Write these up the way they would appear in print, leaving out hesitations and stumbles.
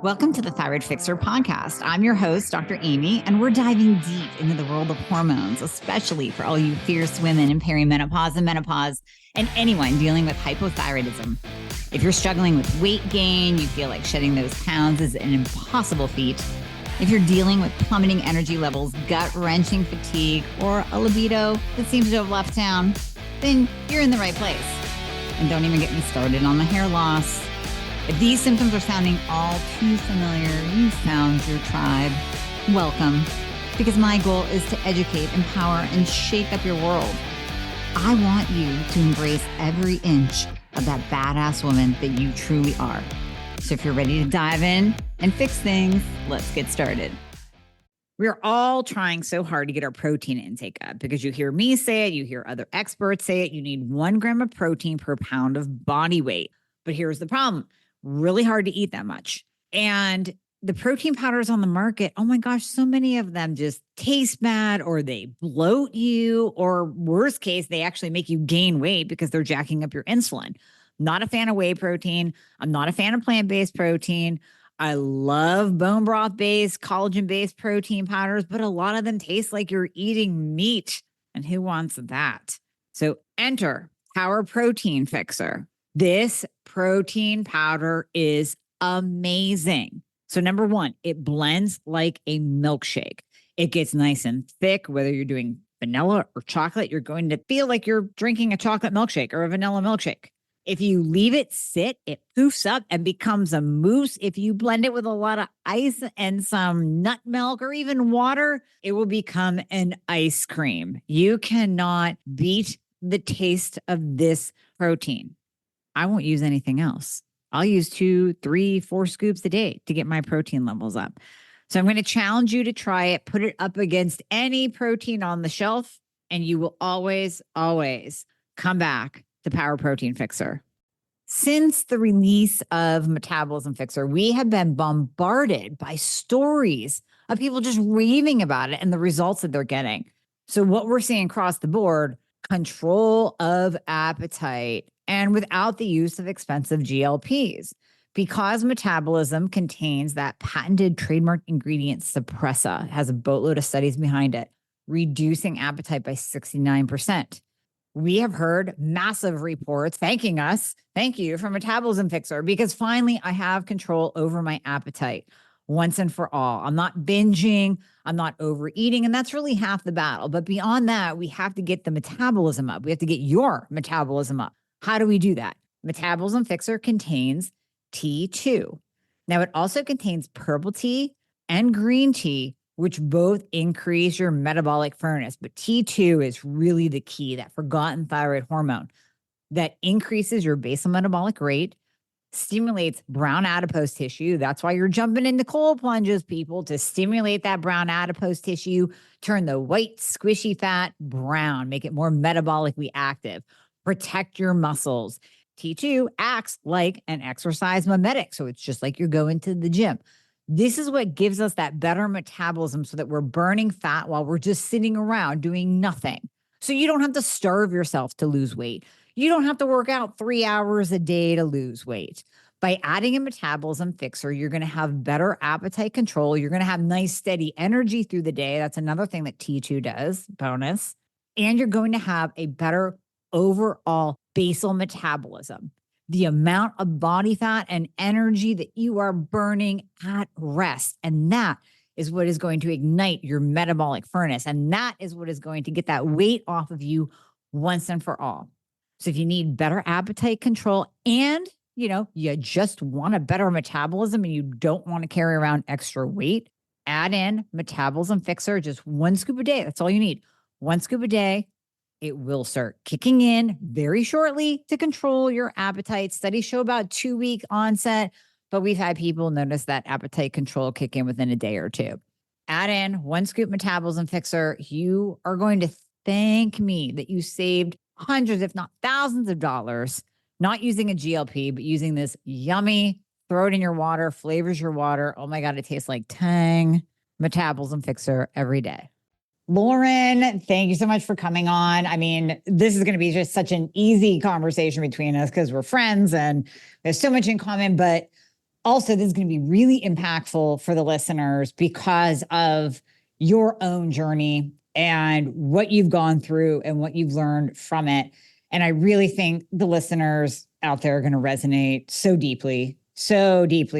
Welcome to the Thyroid Fixer podcast. I'm your host, Dr. Amy, and we're diving deep into the world of hormones, especially for all you fierce women in perimenopause and menopause, and anyone dealing with hypothyroidism. If you're struggling with weight gain, you feel like shedding those pounds is an impossible feat. If you're dealing with plummeting energy levels, gut-wrenching fatigue, or a libido that seems to have left town, then you're in the right place. And don't even get me started on the hair loss. If these symptoms are sounding all too familiar, you found your tribe. Welcome, because my goal is to educate, empower, and shake up your world. I want you to embrace every inch of that badass woman that you truly are. So if you're ready to dive in and fix things, let's get started. We're all trying so hard to get our protein intake up because you hear me say it, you hear other experts say it, you need 1 gram of protein per pound of body weight. But here's the problem. Really hard to eat that much. And the protein powders on the market, oh my gosh, so many of them just taste bad, or they bloat you, or worst case, they actually make you gain weight because they're jacking up your insulin. Not a fan of whey protein. I'm not a fan of plant-based protein. I love bone broth-based, collagen-based protein powders, but a lot of them taste like you're eating meat. And who wants that? So enter Power Protein Fixer. This protein powder is amazing. So number 1, it blends like a milkshake. It gets nice and thick. Whether you're doing vanilla or chocolate, you're going to feel like you're drinking a chocolate milkshake or a vanilla milkshake. If you leave it sit, it poofs up and becomes a mousse. If you blend it with a lot of ice and some nut milk or even water, it will become an ice cream. You cannot beat the taste of this protein. I won't use anything else. I'll use 2, 3, 4 scoops a day to get my protein levels up. So I'm going to challenge you to try it, put it up against any protein on the shelf, and you will always, always come back to Power Protein Fixer. Since the release of Metabolism Fixer, we have been bombarded by stories of people just raving about it and the results that they're getting. So what we're seeing across the board, control of appetite, and without the use of expensive GLPs. Because metabolism contains that patented trademark ingredient Suppressa, has a boatload of studies behind it, reducing appetite by 69%. We have heard massive reports thanking us. Thank you for Metabolism Fixer, because finally I have control over my appetite once and for all. I'm not binging, I'm not overeating, and that's really half the battle. But beyond that, we have to get the metabolism up. We have to get your metabolism up. How do we do that? Metabolism Fixer contains T2. Now, it also contains purple tea and green tea, which both increase your metabolic furnace. But T2 is really the key, that forgotten thyroid hormone that increases your basal metabolic rate, stimulates brown adipose tissue. That's why you're jumping into cold plunges, people, to stimulate that brown adipose tissue, turn the white, squishy fat brown, make it more metabolically active, protect your muscles. T2 acts like an exercise mimetic. So it's just like you're going to the gym. This is what gives us that better metabolism so that we're burning fat while we're just sitting around doing nothing. So you don't have to starve yourself to lose weight. You don't have to work out 3 hours a day to lose weight. By adding a Metabolism Fixer, you're going to have better appetite control. You're going to have nice, steady energy through the day. That's another thing that T2 does, bonus. And you're going to have a better overall basal metabolism, the amount of body fat and energy that you are burning at rest. And that is what is going to ignite your metabolic furnace. And that is what is going to get that weight off of you once and for all. So if you need better appetite control and, you just want a better metabolism and you don't want to carry around extra weight, add in Metabolism Fixer, just 1 scoop a day. That's all you need. 1 scoop a day. It will start kicking in very shortly to control your appetite. Studies show about 2-week onset, but we've had people notice that appetite control kick in within a day or 2. Add in 1 scoop Metabolism Fixer. You are going to thank me that you saved hundreds, if not thousands of dollars, not using a GLP, but using this yummy, throw it in your water, flavors your water. Oh my God, it tastes like Tang Metabolism Fixer every day. Lauren, thank you so much for coming on. I mean, this is going to be just such an easy conversation between us because we're friends and there's so much in common. But Also, this is going to be really impactful for the listeners because of your own journey and what you've gone through and what you've learned from it. And I really think the listeners out there are going to resonate so deeply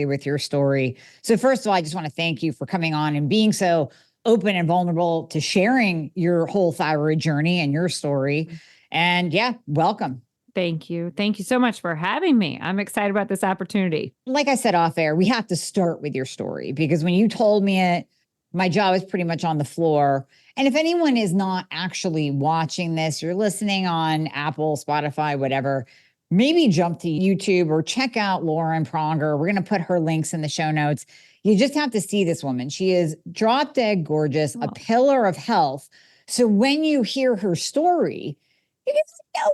with your story. So first of all, I just want to thank you for coming on and being so open and vulnerable to sharing your whole thyroid journey and your story. And yeah, welcome. Thank you. Thank you so much for having me. I'm excited about this opportunity. Like I said off air, we have to start with your story because when you told me it, my jaw was pretty much on the floor. And if anyone is not actually watching this, you're listening on Apple, Spotify, whatever, maybe jump to YouTube or check out Lauren Pronger. We're going to put her links in the show notes. You just have to see this woman. She is drop dead gorgeous, a pillar of health. So when you hear her story, you can say, no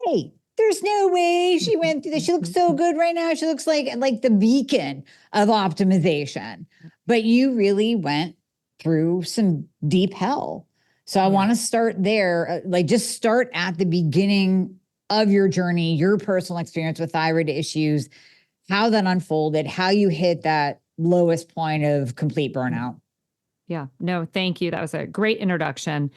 way. There's no way she went through this. She looks so good right now. She looks like the beacon of optimization. But you really went through some deep hell. So I want to start there, just start at the beginning of your journey, your personal experience with thyroid issues, how that unfolded, how you hit that lowest point of complete burnout. Yeah, no, thank you. That was a great introduction.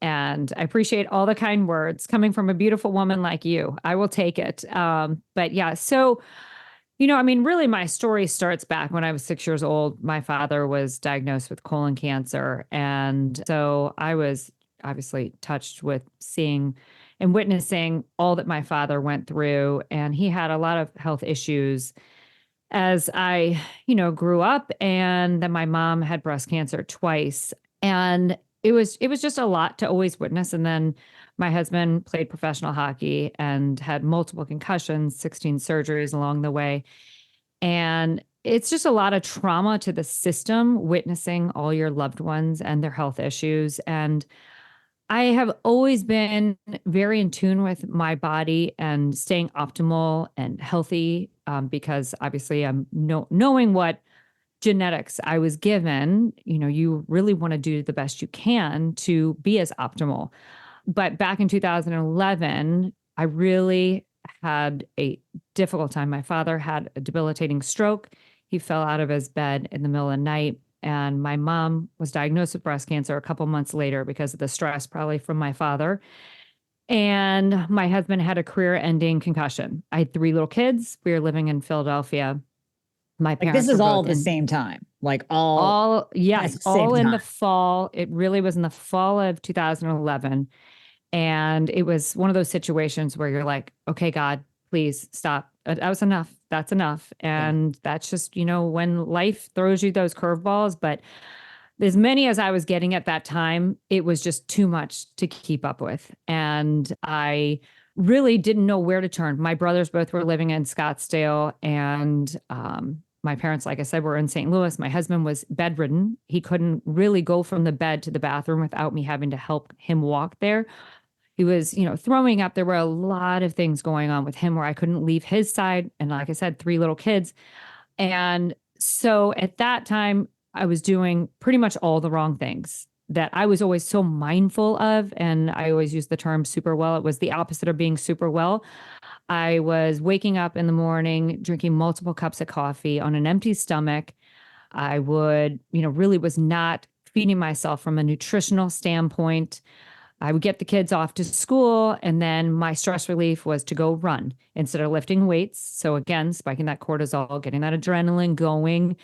And I appreciate all the kind words coming from a beautiful woman like you. I will take it. But yeah, so, really my story starts back when I was 6 years old. My father was diagnosed with colon cancer. And so I was obviously touched with seeing and witnessing all that my father went through. And he had a lot of health issues as I, grew up. And then my mom had breast cancer twice. And it was just a lot to always witness. And then my husband played professional hockey and had multiple concussions, 16 surgeries along the way. And it's just a lot of trauma to the system, witnessing all your loved ones and their health issues. And I have always been very in tune with my body and staying optimal and healthy, because obviously I'm knowing what genetics I was given, you really want to do the best you can to be as optimal. But back in 2011, I really had a difficult time. My father had a debilitating stroke. He fell out of his bed in the middle of the night. And my mom was diagnosed with breast cancer a couple months later because of the stress, probably from my father. And my husband had a career-ending concussion. I had 3 little kids. We were living in Philadelphia. My parents this is all at the same time, yes, all in the fall. It really was in the fall of 2011. And it was one of those situations where you're like, okay, God, please stop. That was enough. That's enough. And that's just, when life throws you those curveballs. But as many as I was getting at that time, it was just too much to keep up with. And I really didn't know where to turn. My brothers both were living in Scottsdale, and my parents, like I said, were in St. Louis. My husband was bedridden. He couldn't really go from the bed to the bathroom without me having to help him walk there. He was, throwing up. There were a lot of things going on with him where I couldn't leave his side. And like I said, 3 little kids. And so at that time, I was doing pretty much all the wrong things that I was always so mindful of. And I always use the term SUPERwell. It was the opposite of being super well. I was waking up in the morning, drinking multiple cups of coffee on an empty stomach. I would, really was not feeding myself from a nutritional standpoint. I would get the kids off to school, and then my stress relief was to go run instead of lifting weights. So again, spiking that cortisol, getting that adrenaline going,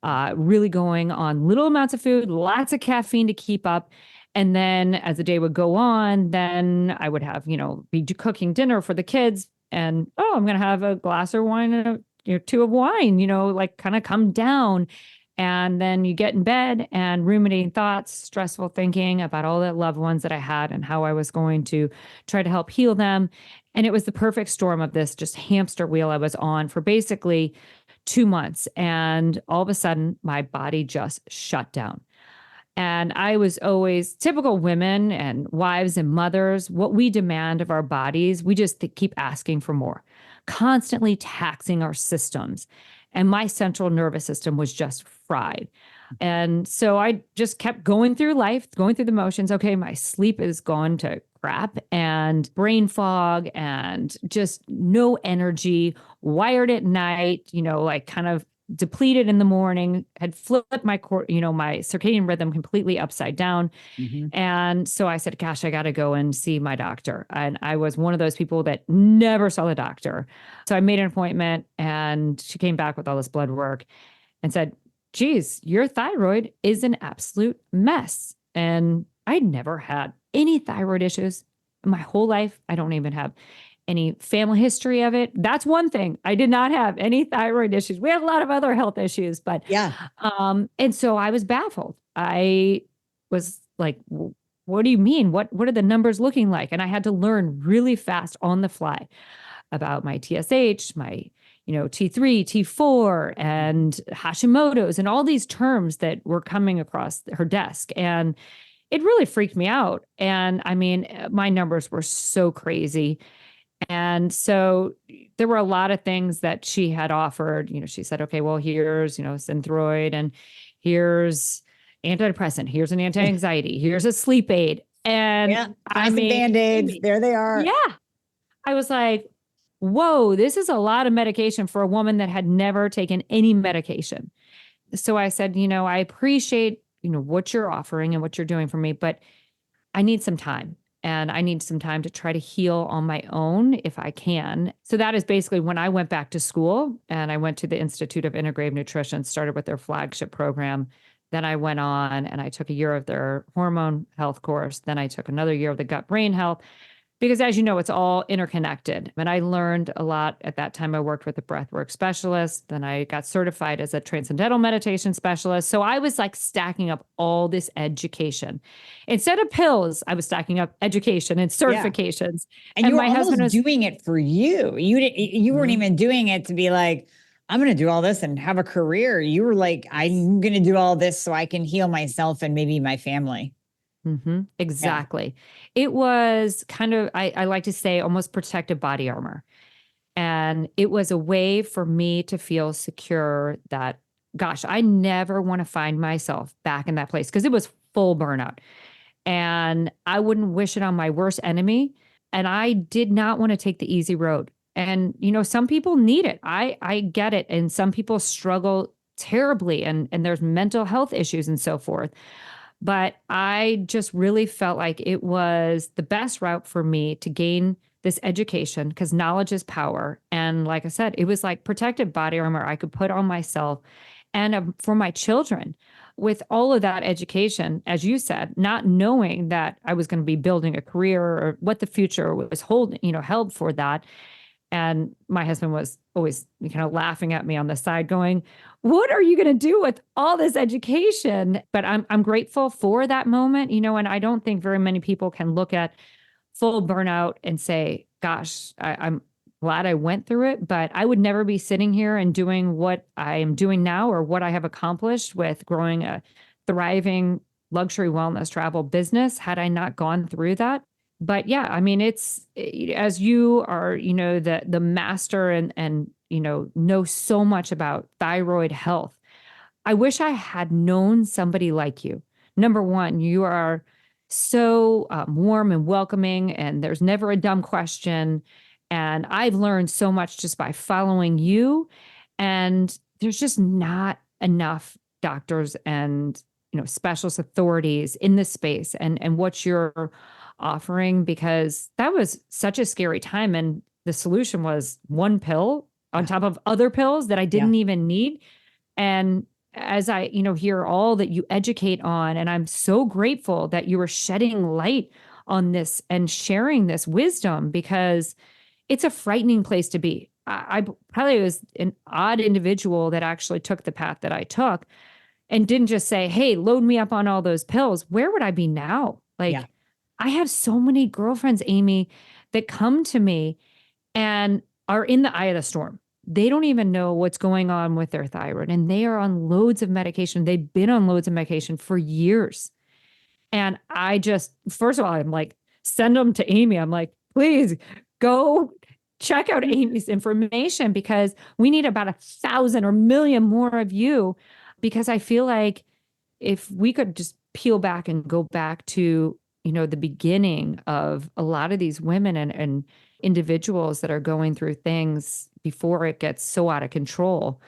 really going on little amounts of food, lots of caffeine to keep up. And then as the day would go on, then I would have, be cooking dinner for the kids, and, I'm going to have a glass of wine and 2 of wine, kind of come down. And then you get in bed and ruminating thoughts, stressful thinking about all the loved ones that I had and how I was going to try to help heal them. And it was the perfect storm of this just hamster wheel I was on for basically 2 months. And all of a sudden, my body just shut down. And I was always typical women and wives and mothers. What we demand of our bodies, we just keep asking for more, constantly taxing our systems. And my central nervous system was just fried. And so I just kept going through life, going through the motions. Okay, my sleep is gone to crap and brain fog and just no energy, wired at night, like kind of depleted in the morning, had flipped my my circadian rhythm completely upside down. Mm-hmm. And so I said, gosh, I got to go and see my doctor. And I was one of those people that never saw the doctor. So I made an appointment and she came back with all this blood work and said, geez, your thyroid is an absolute mess. And I never had any thyroid issues in my whole life. I don't even have any family history of it. That's one thing. I did not have any thyroid issues. We had a lot of other health issues, but yeah. And so I was baffled. I was like, what do you mean? What are the numbers looking like? And I had to learn really fast on the fly about my TSH, my T3, T4, and Hashimoto's, and all these terms that were coming across her desk. And it really freaked me out. And I mean, my numbers were so crazy. And so there were a lot of things that she had offered. She said, okay, well, here's, Synthroid, and here's antidepressant, here's an anti-anxiety, here's a sleep aid. And I mean, Band-Aids, there they are. Yeah. I was like, whoa, this is a lot of medication for a woman that had never taken any medication. So I said, I appreciate, what you're offering and what you're doing for me, but I need some time. And I need some time to try to heal on my own if I can. So that is basically when I went back to school and I went to the Institute of Integrative Nutrition, started with their flagship program. Then I went on and I took a year of their hormone health course. Then I took another year of the gut brain health, because as you know, it's all interconnected. And I learned a lot at that time. I worked with a breathwork specialist. Then I got certified as a transcendental meditation specialist. So I was like stacking up all this education. Instead of pills, I was stacking up education and certifications. Yeah. And you were my husband was doing it for you. You weren't even doing it to be like, I'm going to do all this and have a career. You were like, I'm going to do all this so I can heal myself and maybe my family. Mm-hmm. Exactly. Yeah. It was kind of, I like to say, almost protective body armor. And it was a way for me to feel secure that, gosh, I never want to find myself back in that place, because it was full burnout. And I wouldn't wish it on my worst enemy. And I did not want to take the easy road. And, some people need it. I get it. And some people struggle terribly, and there's mental health issues and so forth. But I just really felt like it was the best route for me to gain this education, because knowledge is power. And like I said, it was like protective body armor I could put on myself and for my children. With all of that education, as you said, not knowing that I was going to be building a career or what the future was held for that. And my husband was always kind of laughing at me on the side going, what are you going to do with all this education? But I'm grateful for that moment, and I don't think very many people can look at full burnout and say, gosh, I'm glad I went through it, but I would never be sitting here and doing what I am doing now, or what I have accomplished with growing a thriving luxury wellness travel business, had I not gone through that. But yeah, I mean, it's, as you are, the master and know so much about thyroid health. I wish I had known somebody like you. Number one, you are so warm and welcoming, and there's never a dumb question. And I've learned so much just by following you. And there's just not enough doctors and, specialist authorities in this space and what you're offering, because that was such a scary time. And the solution was one pill on top of other pills that I didn't even need. And as I, hear all that you educate on, and I'm so grateful that you are shedding light on this and sharing this wisdom, because it's a frightening place to be. I probably was an odd individual that actually took the path that I took and didn't just say, hey, load me up on all those pills. Where would I be now? I have so many girlfriends, Amy, that come to me and are in the eye of the storm. They don't even know what's going on with their thyroid, and they are on loads of medication. They've been on loads of medication for years. And I just, first of all, I'm like, send them to Amy. I'm like, please go check out Amy's information, because we need about 1,000 or 1,000,000 more of you. Because I feel like if we could just peel back and go back to the beginning of a lot of these women and individuals that are going through things before it gets so out of control.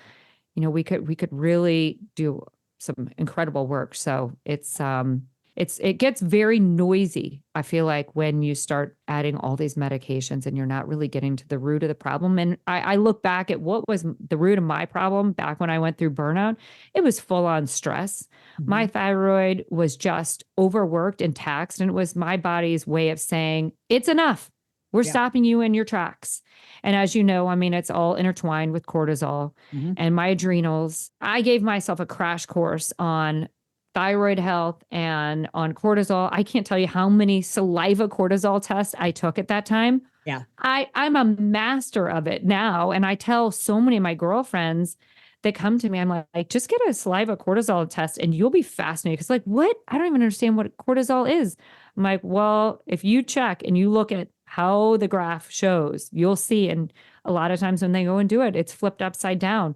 We could really do some incredible work. So it gets very noisy, I feel like, when you start adding all these medications and you're not really getting to the root of the problem. And I look back at what was the root of my problem back when I went through burnout. It was full on stress. Mm-hmm. My thyroid was just overworked and taxed. And it was my body's way of saying, it's enough. We're stopping you in your tracks. And as you know, I mean, it's all intertwined with cortisol and my adrenals. I gave myself a crash course on thyroid health and on cortisol. I can't tell you how many saliva cortisol tests I took at that time. Yeah. I'm a master of it now. And I tell so many of my girlfriends that come to me, I'm like, just get a saliva cortisol test and you'll be fascinated. Because like, what? I don't even understand what cortisol is. I'm like, well, if you check and you look at how the graph shows, you'll see. And a lot of times when they go and do it, it's flipped upside down.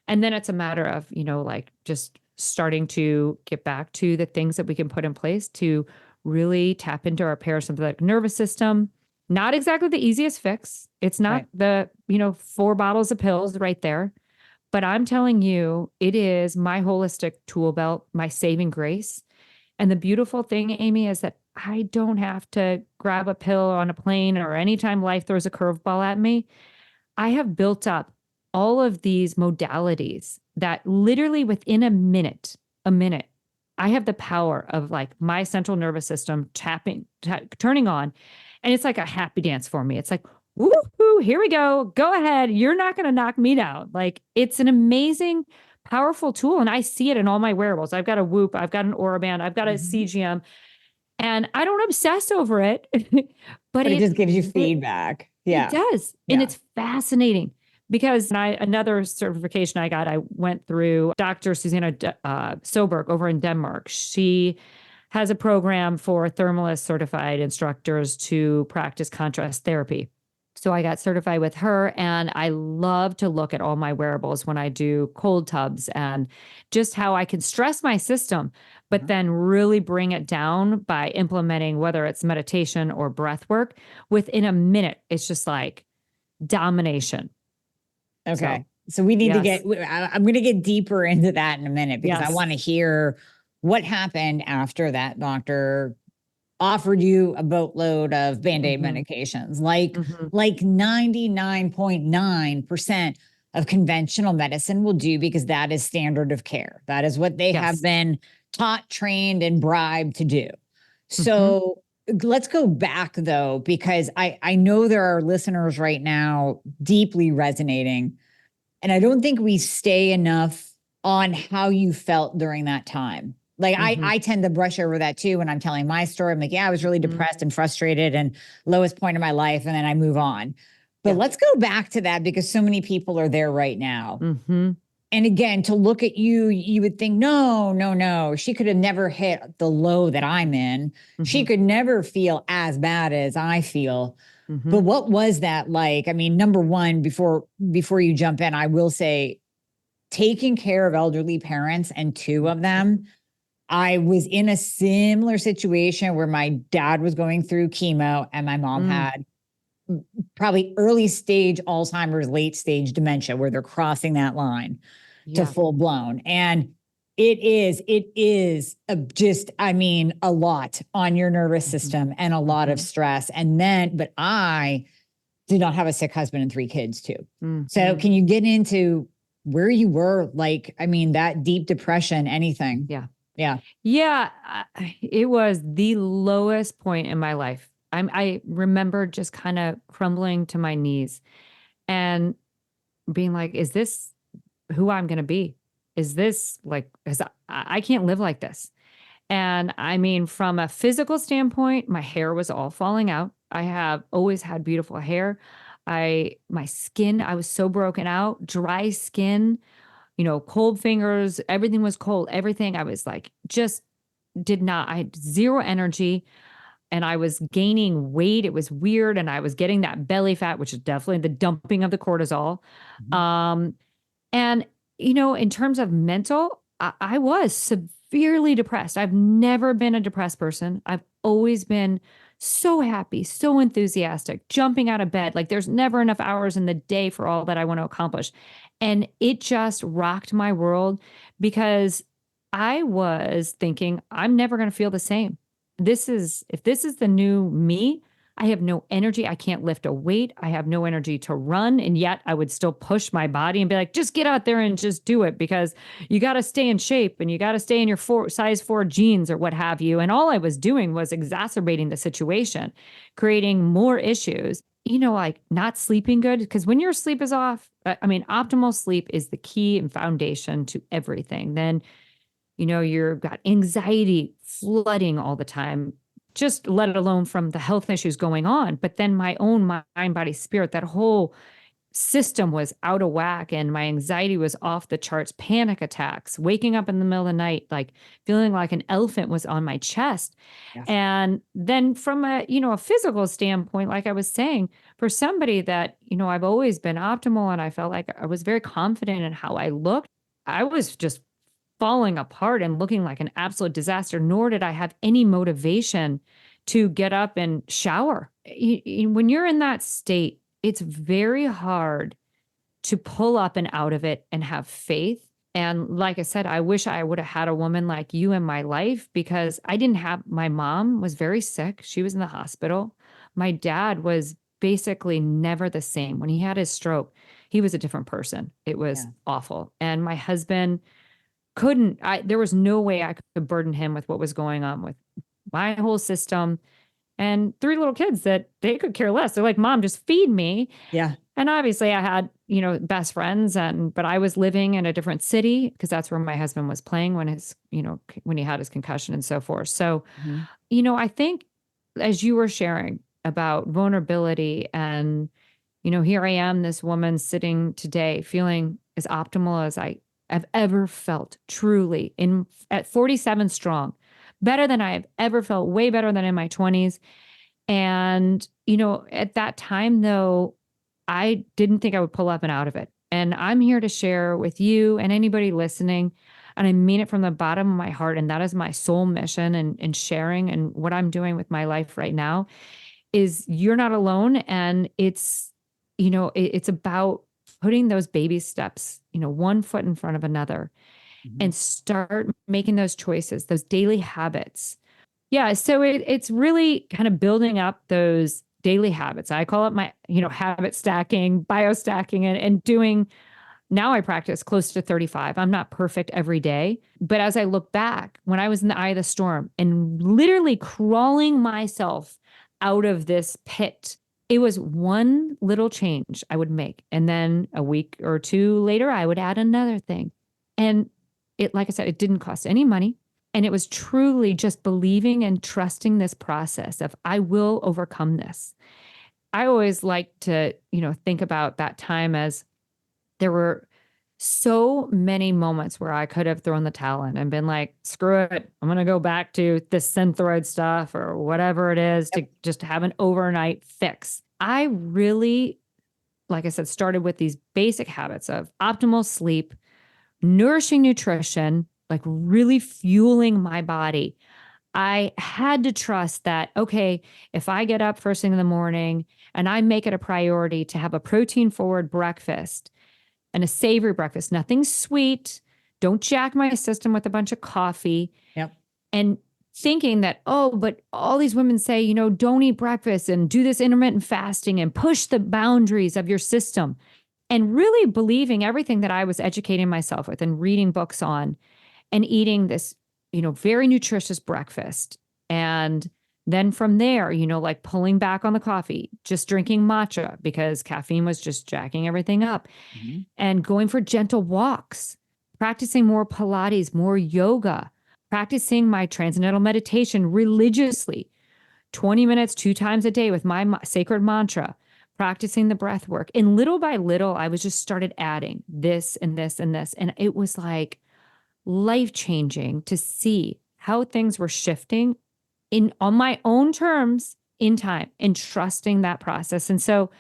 And then it's a matter of, like just starting to get back to the things that we can put in place to really tap into our parasympathetic nervous system. Not exactly the easiest fix. It's not the, 4 bottles of pills right there. But I'm telling you, it is my holistic tool belt, my saving grace. And the beautiful thing, Amy, is that I don't have to grab a pill on a plane or anytime life throws a curveball at me. I have built up all of these modalities that literally within a minute, I have the power of like my central nervous system turning on. And it's like a happy dance for me. It's like, woohoo, here we go. Go ahead. You're not going to knock me down. Like it's an amazing, powerful tool. And I see it in all my wearables. I've got a Whoop. I've got an Aura Band. I've got a CGM. And I don't obsess over it, but it just gives you feedback. Yeah, it does. Yeah. And it's fascinating because another certification I got, I went through Dr. Susanna Soberg over in Denmark. She has a program for thermalist certified instructors to practice contrast therapy. So I got certified with her, and I love to look at all my wearables when I do cold tubs and just how I can stress my system, but then really bring it down by implementing whether it's meditation or breath work. Within a minute, it's just like domination. Okay. So we need to I'm going to get deeper into that in a minute because I want to hear what happened after that doctor offered you a boatload of Band-Aid medications, like 99.9% of conventional medicine will do, because that is standard of care. That is what they have been taught, trained, and bribed to do. So let's go back though, because I know there are listeners right now deeply resonating, and I don't think we stay enough on how you felt during that time. Like I tend to brush over that too when I'm telling my story. I'm like, yeah, I was really depressed and frustrated and lowest point of my life. And then I move on. But let's go back to that because so many people are there right now. And again, to look at you, you would think, no. She could have never hit the low that I'm in. She could never feel as bad as I feel. But what was that like? I mean, number one, before you jump in, I will say taking care of elderly parents, and 2 of them, I was in a similar situation where my dad was going through chemo and my mom had probably early stage Alzheimer's, late stage dementia, where they're crossing that line to full blown. And it is a lot on your nervous system and a lot of stress. And then, but I did not have a sick husband and 3 kids too. So can you get into where you were? Like, I mean, that deep depression, anything? Yeah. It was the lowest point in my life. I remember just kind of crumbling to my knees and being like, is this who I'm going to be? Is this like, I can't live like this. And I mean, from a physical standpoint, my hair was all falling out. I have always had beautiful hair. My skin, I was so broken out, dry skin, cold fingers, everything was cold, everything. I was like, I had 0 energy and I was gaining weight. It was weird. And I was getting that belly fat, which is definitely the dumping of the cortisol. And, in terms of mental, I was severely depressed. I've never been a depressed person. I've always been so happy, so enthusiastic, jumping out of bed. Like there's never enough hours in the day for all that I want to accomplish. And it just rocked my world because I was thinking, I'm never going to feel the same. If this is the new me, I have no energy. I can't lift a weight. I have no energy to run. And yet I would still push my body and be like, just get out there and just do it because you got to stay in shape and you got to stay in your size 4 jeans or what have you. And all I was doing was exacerbating the situation, creating more issues, like not sleeping good. Because when your sleep is off, optimal sleep is the key and foundation to everything. Then, you've got anxiety flooding all the time, just let alone from the health issues going on. But then my own mind, body, spirit, that whole system was out of whack and my anxiety was off the charts, panic attacks, waking up in the middle of the night, like feeling like an elephant was on my chest. Yes. And then from a physical standpoint, like I was saying, for somebody that, I've always been optimal and I felt like I was very confident in how I looked, I was just falling apart and looking like an absolute disaster, nor did I have any motivation to get up and shower. When you're in that state, it's very hard to pull up and out of it and have faith. And like I said, I wish I would have had a woman like you in my life because my mom was very sick. She was in the hospital. My dad was basically never the same. When he had his stroke, he was a different person. It was awful. And my husband there was no way I could burden him with what was going on with my whole system and 3 little kids that they could care less. They're like, Mom, just feed me. Yeah. And obviously I had, best friends but I was living in a different city because that's where my husband was playing when when he had his concussion and so forth. So, I think as you were sharing about vulnerability and, here I am, this woman sitting today feeling as optimal as I've ever felt, truly at 47 strong, better than I have ever felt, way better than in my 20s. And, at that time though, I didn't think I would pull up and out of it. And I'm here to share with you and anybody listening, and I mean it from the bottom of my heart. And that is my soul mission and sharing and what I'm doing with my life right now is you're not alone. And it's, it's about putting those baby steps, one foot in front of another and start making those choices, those daily habits. Yeah. So it's really kind of building up those daily habits. I call it my, habit stacking, biostacking and doing, now I practice close to 35. I'm not perfect every day, but as I look back, when I was in the eye of the storm and literally crawling myself out of this pit, it was one little change I would make. And then a week or 2 later, I would add another thing. And it, like I said, it didn't cost any money. And it was truly just believing and trusting this process of I will overcome this. I always like to, think about that time as there were so many moments where I could have thrown the towel in and been like, screw it. I'm going to go back to this thyroid stuff or whatever it is to just have an overnight fix. I really, like I said, started with these basic habits of optimal sleep, nourishing nutrition, like really fueling my body. I had to trust that, okay, if I get up first thing in the morning and I make it a priority to have a protein forward breakfast, and a savory breakfast, nothing sweet. Don't jack my system with a bunch of coffee. Yep. And thinking that, but all these women say, don't eat breakfast and do this intermittent fasting and push the boundaries of your system. And really believing everything that I was educating myself with and reading books on and eating this, very nutritious breakfast. And then from there, like pulling back on the coffee, just drinking matcha because caffeine was just jacking everything up and going for gentle walks, practicing more Pilates, more yoga, practicing my transcendental meditation religiously, 20 minutes, 2 times a day with my sacred mantra, practicing the breath work. And little by little, I was just started adding this and this and this. And it was like life-changing to see how things were shifting on my own terms in time and trusting that process. And so,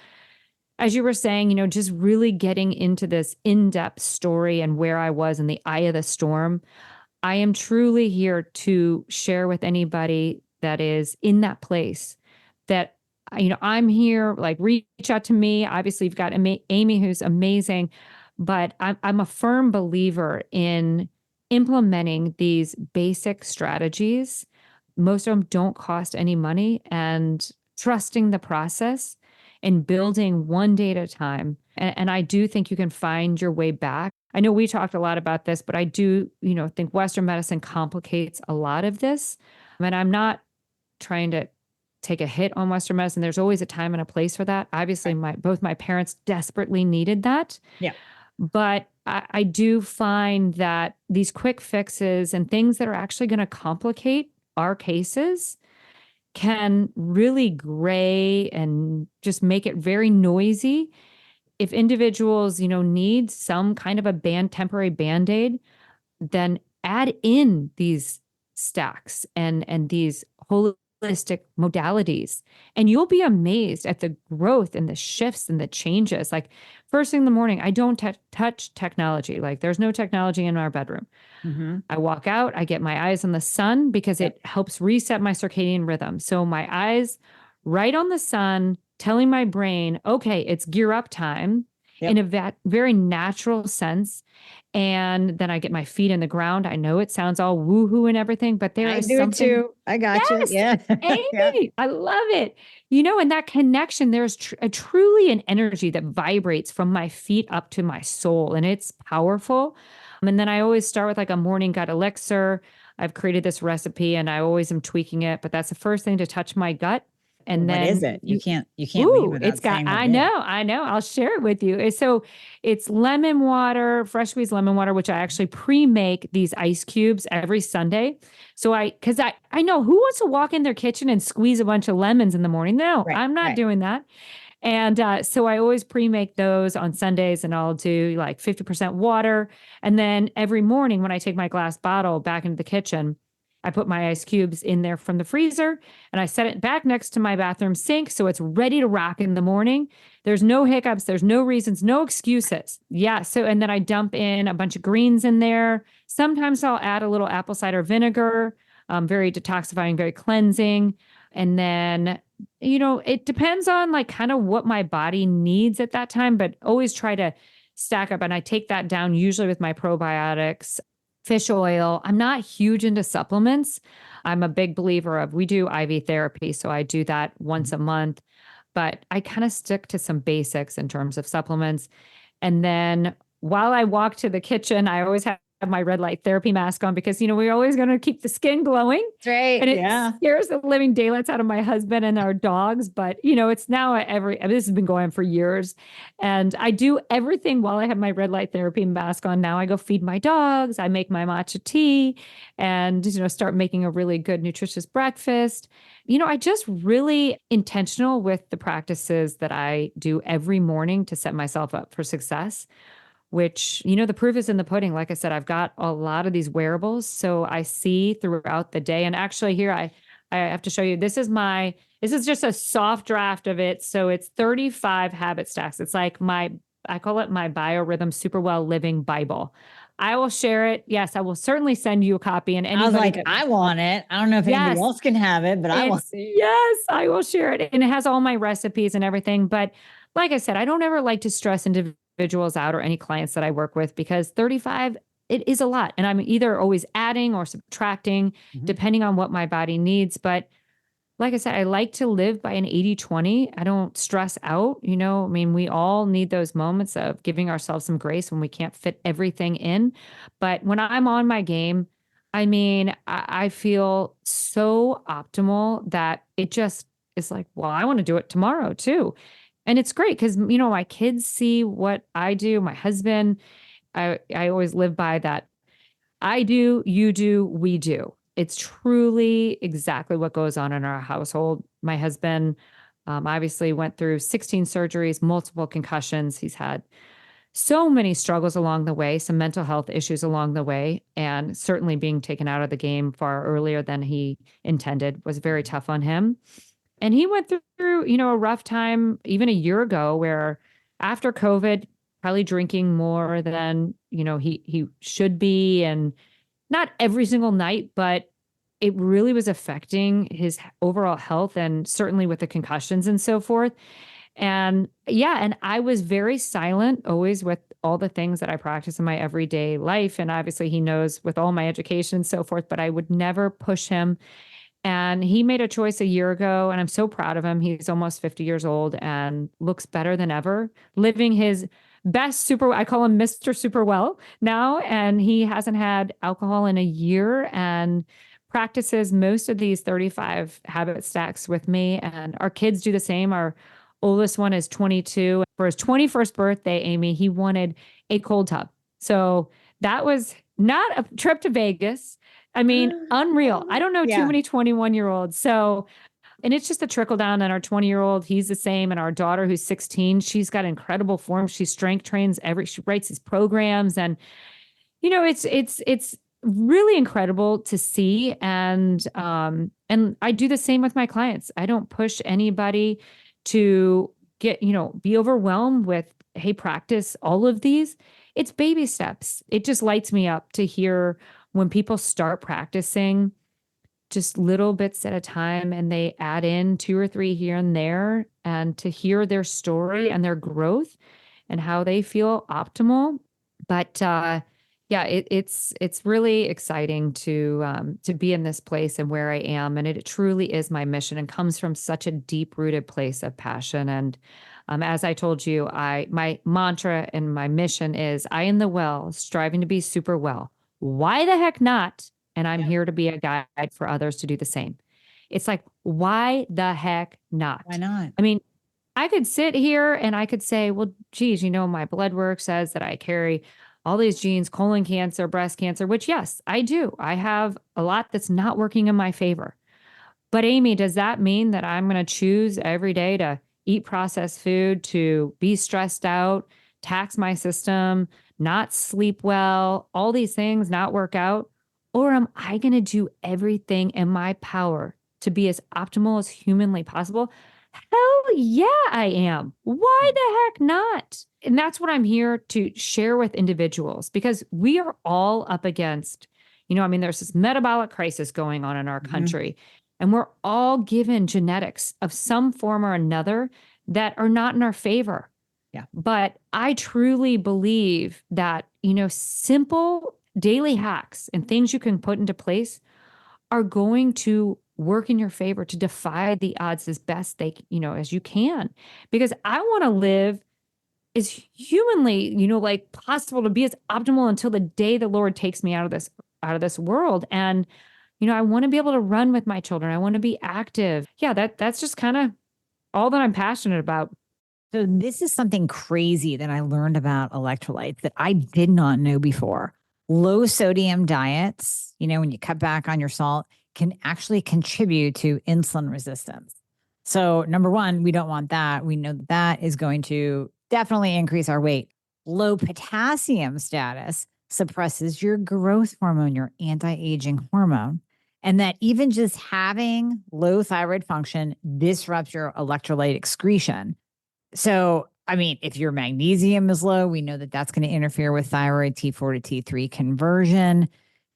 as you were saying, just really getting into this in-depth story and where I was in the eye of the storm, I am truly here to share with anybody that is in that place that, I'm here, like reach out to me. Obviously you've got Amy, who's amazing, but I'm a firm believer in implementing these basic strategies. Most of them don't cost any money, and trusting the process and building one day at a time. And I do think you can find your way back. I know we talked a lot about this, but I do, think Western medicine complicates a lot of this. I mean, I'm not trying to take a hit on Western medicine. There's always a time and a place for that. Obviously, both my parents desperately needed that. Yeah. But I do find that these quick fixes and things that are actually going to complicate our cases can really gray and just make it very noisy. If individuals, need some kind of a temporary Band-Aid, then add in these stacks and these holistic modalities, and you'll be amazed at the growth and the shifts and the changes. Like first thing in the morning, I don't touch technology. Like there's no technology in our bedroom. Mm-hmm. I walk out, I get my eyes on the sun because it helps reset my circadian rhythm. So my eyes right on the sun, telling my brain, okay, it's gear up time in a very natural sense. And then I get my feet in the ground. I know it sounds all woohoo and everything, but there is something. It too. I got you. Yeah. Amy, I love it. And that connection, there's truly an energy that vibrates from my feet up to my soul, and it's powerful. And then I always start with like a morning gut elixir. I've created this recipe and I always am tweaking it, but that's the first thing to touch my gut. And what then is it? You can't leave without it's got, saying I know. I'll share it with you. So it's lemon water, fresh squeezed lemon water, which I actually pre-make these ice cubes every Sunday. So cause I know who wants to walk in their kitchen and squeeze a bunch of lemons in the morning. No, I'm not doing that. And so I always pre-make those on Sundays, and I'll do like 50% water. And then every morning when I take my glass bottle back into the kitchen, I put my ice cubes in there from the freezer and I set it back next to my bathroom sink. So it's ready to rock in the morning. There's no hiccups. There's no reasons, no excuses. Yeah. So, and then I dump in a bunch of greens in there. Sometimes I'll add a little apple cider vinegar, very detoxifying, very cleansing. And then, it depends on like kind of what my body needs at that time, but always try to stack up. And I take that down usually with my probiotics, fish oil. I'm not huge into supplements. I'm a big believer of, we do IV therapy. So I do that once a month, but I kind of stick to some basics in terms of supplements. And then while I walk to the kitchen, I always have my red light therapy mask on because, we're always going to keep the skin glowing. That's right. And it scares the living daylights out of my husband and our dogs. But, it's now this has been going for years. And I do everything while I have my red light therapy mask on. Now I go feed my dogs. I make my matcha tea and, start making a really good, nutritious breakfast. I just really intentional with the practices that I do every morning to set myself up for success, which, the proof is in the pudding. Like I said, I've got a lot of these wearables. So I see throughout the day. And actually here, I have to show you, this is just a soft draft of it. So it's 35 habit stacks. It's like I call it my biorhythm SUPERwell living Bible. I will share it. Yes, I will certainly send you a copy. And I was like, I want it. I don't know if anybody else can have it, but I want it. Yes, I will share it. And it has all my recipes and everything. But like I said, I don't ever like to stress individuals out or any clients that I work with because 35, it is a lot. And I'm either always adding or subtracting depending on what my body needs. But like I said, I like to live by an 80-20. I don't stress out. We all need those moments of giving ourselves some grace when we can't fit everything in. But when I'm on my game, I feel so optimal that it just is like, well, I want to do it tomorrow too. And it's great because, my kids see what I do, my husband, I always live by that. I do, you do, we do. It's truly exactly what goes on in our household. My husband obviously went through 16 surgeries, multiple concussions. He's had so many struggles along the way, some mental health issues along the way, and certainly being taken out of the game far earlier than he intended was very tough on him. And he went through, a rough time even a year ago where after COVID, probably drinking more than, he should be. And not every single night, but it really was affecting his overall health, and certainly with the concussions and so forth. And yeah, and I was very silent always with all the things that I practice in my everyday life. And obviously he knows with all my education and so forth, but I would never push him. And he made a choice a year ago, and I'm so proud of him. He's almost 50 years old and looks better than ever, living his best super, I call him Mr. Superwell now. And he hasn't had alcohol in a year and practices most of these 35 habit stacks with me. And our kids do the same. Our oldest one is 22. For his 21st birthday, Amy, he wanted a cold tub. So that was not a trip to Vegas. I mean, unreal. I don't know too many 21-year-olds. So, and it's just a trickle down. And our 20-year-old, he's the same. And our daughter, who's 16, she's got incredible form. She strength trains she writes these programs. And, it's really incredible to see. And I do the same with my clients. I don't push anybody to be overwhelmed with, hey, practice all of these. It's baby steps. It just lights me up to hear when people start practicing just little bits at a time and they add in 2 or 3 here and there, and to hear their story and their growth and how they feel optimal. But it's really exciting to be in this place and where I am. And it truly is my mission and comes from such a deep rooted place of passion. And as I told you, my mantra and my mission is I in the well, striving to be super well. Why the heck not? And I'm here to be a guide for others to do the same. It's like, why the heck not? Why not? I mean, I could sit here and I could say, well, geez, my blood work says that I carry all these genes, colon cancer, breast cancer, which yes, I do. I have a lot that's not working in my favor. But Amy, does that mean that I'm going to choose every day to eat processed food, to be stressed out, tax my system, not sleep well, all these things, not work out? Or am I going to do everything in my power to be as optimal as humanly possible? Hell yeah, I am. Why the heck not? And that's what I'm here to share with individuals, because we are all up against, there's this metabolic crisis going on in our country, and we're all given genetics of some form or another that are not in our favor. Yeah. But I truly believe that, simple daily hacks and things you can put into place are going to work in your favor to defy the odds as best as you can. Because I want to live as humanly, possible, to be as optimal until the day the Lord takes me out of this world. And, I want to be able to run with my children. I want to be active. Yeah, that's just kind of all that I'm passionate about. So this is something crazy that I learned about electrolytes that I did not know before. Low sodium diets, when you cut back on your salt, can actually contribute to insulin resistance. So number one, we don't want that. We know that is going to definitely increase our weight. Low potassium status suppresses your growth hormone, your anti-aging hormone. And that even just having low thyroid function disrupts your electrolyte excretion. So, if your magnesium is low, we know that that's going to interfere with thyroid T4 to T3 conversion.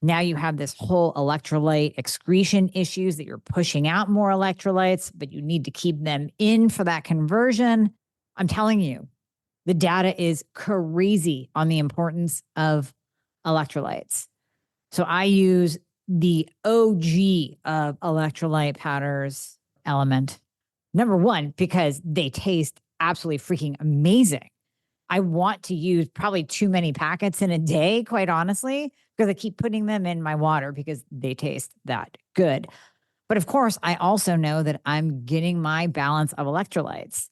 Now you have this whole electrolyte excretion issues that you're pushing out more electrolytes, but you need to keep them in for that conversion. I'm telling you, the data is crazy on the importance of electrolytes. So I use the OG of electrolyte powders, Element. Number one, because they taste absolutely freaking amazing. I want to use probably too many packets in a day, quite honestly, because I keep putting them in my water because they taste that good. But of course, I also know that I'm getting my balance of electrolytes.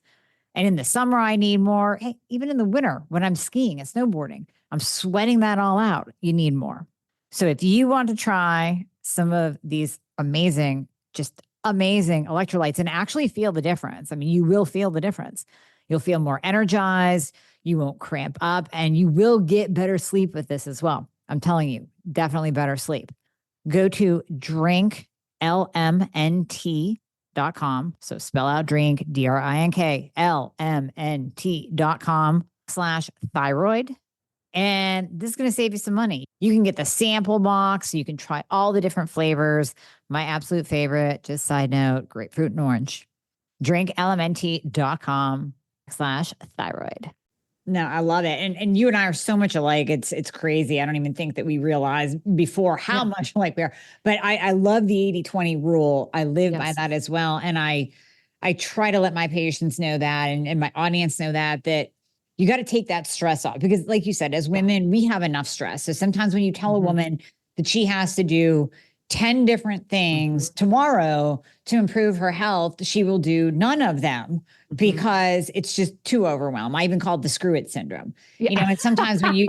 And in the summer, I need more. Hey, even in the winter, when I'm skiing and snowboarding, I'm sweating that all out. You need more. So if you want to try some of these amazing electrolytes and actually feel the difference, you will feel the difference. You'll feel more energized. You won't cramp up, and you will get better sleep with this as well. I'm telling you, definitely better sleep. Go to drinklmnt.com. So spell out drink, DRINK, LMNT.com/thyroid. And this is going to save you some money. You can get the sample box. You can try all the different flavors. My absolute favorite, just side note, grapefruit and orange. drinklmnt.com/thyroid. No, I love it. And you and I are so much alike. It's crazy. I don't even think that we realized before how much alike we are. But I love the 80-20 rule. I live by that as well. And I try to let my patients know that and my audience know that you got to take that stress off, because like you said, as women, we have enough stress. So sometimes when you tell a woman that she has to do 10 different things tomorrow to improve her health, she will do none of them because it's just too overwhelmed. I even call it the screw it syndrome. You know, and sometimes when you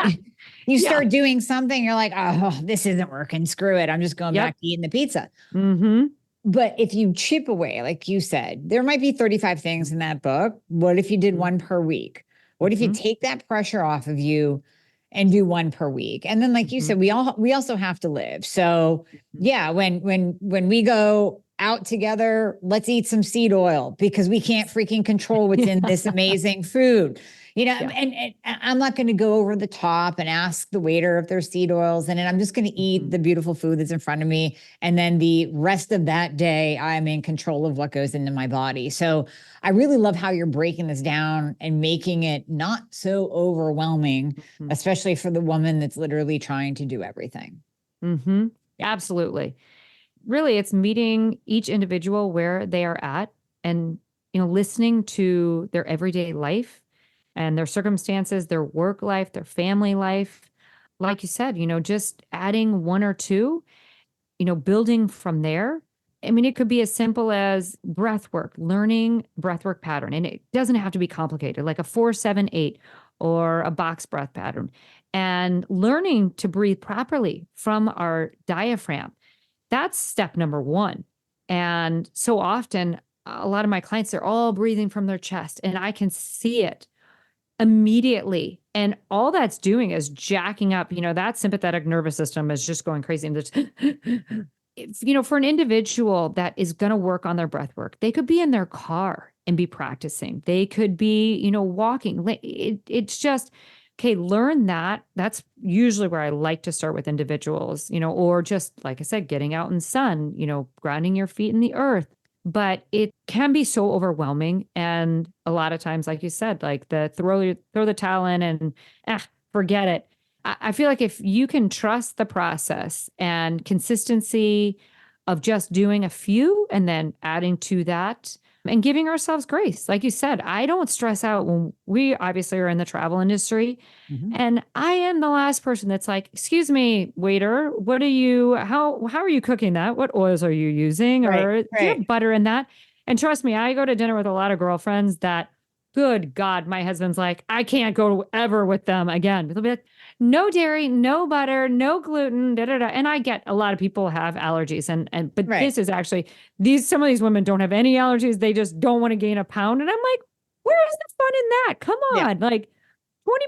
start doing something, you're like, oh, this isn't working. Screw it. I'm just going back to eating the pizza. But if you chip away, like you said, there might be 35 things in that book. What if you did one per week? What if you take that pressure off of you and do one per week? And then, like you said, we also have to live. So yeah, when we go out together, let's eat some seed oil, because we can't freaking control what's in this amazing food. You know, and I'm not going to go over the top and ask the waiter if there's seed oils in it. I'm just going to eat the beautiful food that's in front of me. And then the rest of that day, I'm in control of what goes into my body. So I really love how you're breaking this down and making it not so overwhelming, especially for the woman that's literally trying to do everything. Absolutely. Really, it's meeting each individual where they are at and, you know, listening to their everyday life and their circumstances, their work life, their family life. Like you said, you know, just adding one or two, you know, building from there. I mean, it could be as simple as breath work, learning breath work pattern. And it doesn't have to be complicated, like a 4-7-8 or a box breath pattern. And learning to breathe properly from our diaphragm. That's step number one. And so often, a lot of my clients, they're all breathing from their chest, and I can see it immediately. And all that's doing is jacking up, you know, that sympathetic nervous system is just going crazy. And you know, for an individual that is going to work on their breath work, they could be in their car and be practicing. They could be, you know, walking. It's just, okay, learn that. That's usually where I like to start with individuals, you know, or just, like I said, getting out in the sun, you know, grounding your feet in the earth. But it can be so overwhelming. And a lot of times, like you said, like throw the towel in and forget it. I feel like if you can trust the process and consistency of just doing a few and then adding to that and giving ourselves grace. Like you said, I don't stress out when we obviously are in the travel industry. And I am the last person that's like, excuse me, waiter, how are you cooking that? What oils are you using? Or do you have butter in that? And trust me, I go to dinner with a lot of girlfriends that, good God, my husband's like, I can't go ever with them again. They'll be like, no dairy, no butter, no gluten, da, da, da. And I get a lot of people have allergies but this is actually, some of these women don't have any allergies. They just don't want to gain a pound. And I'm like, where is the fun in that? Come on. Like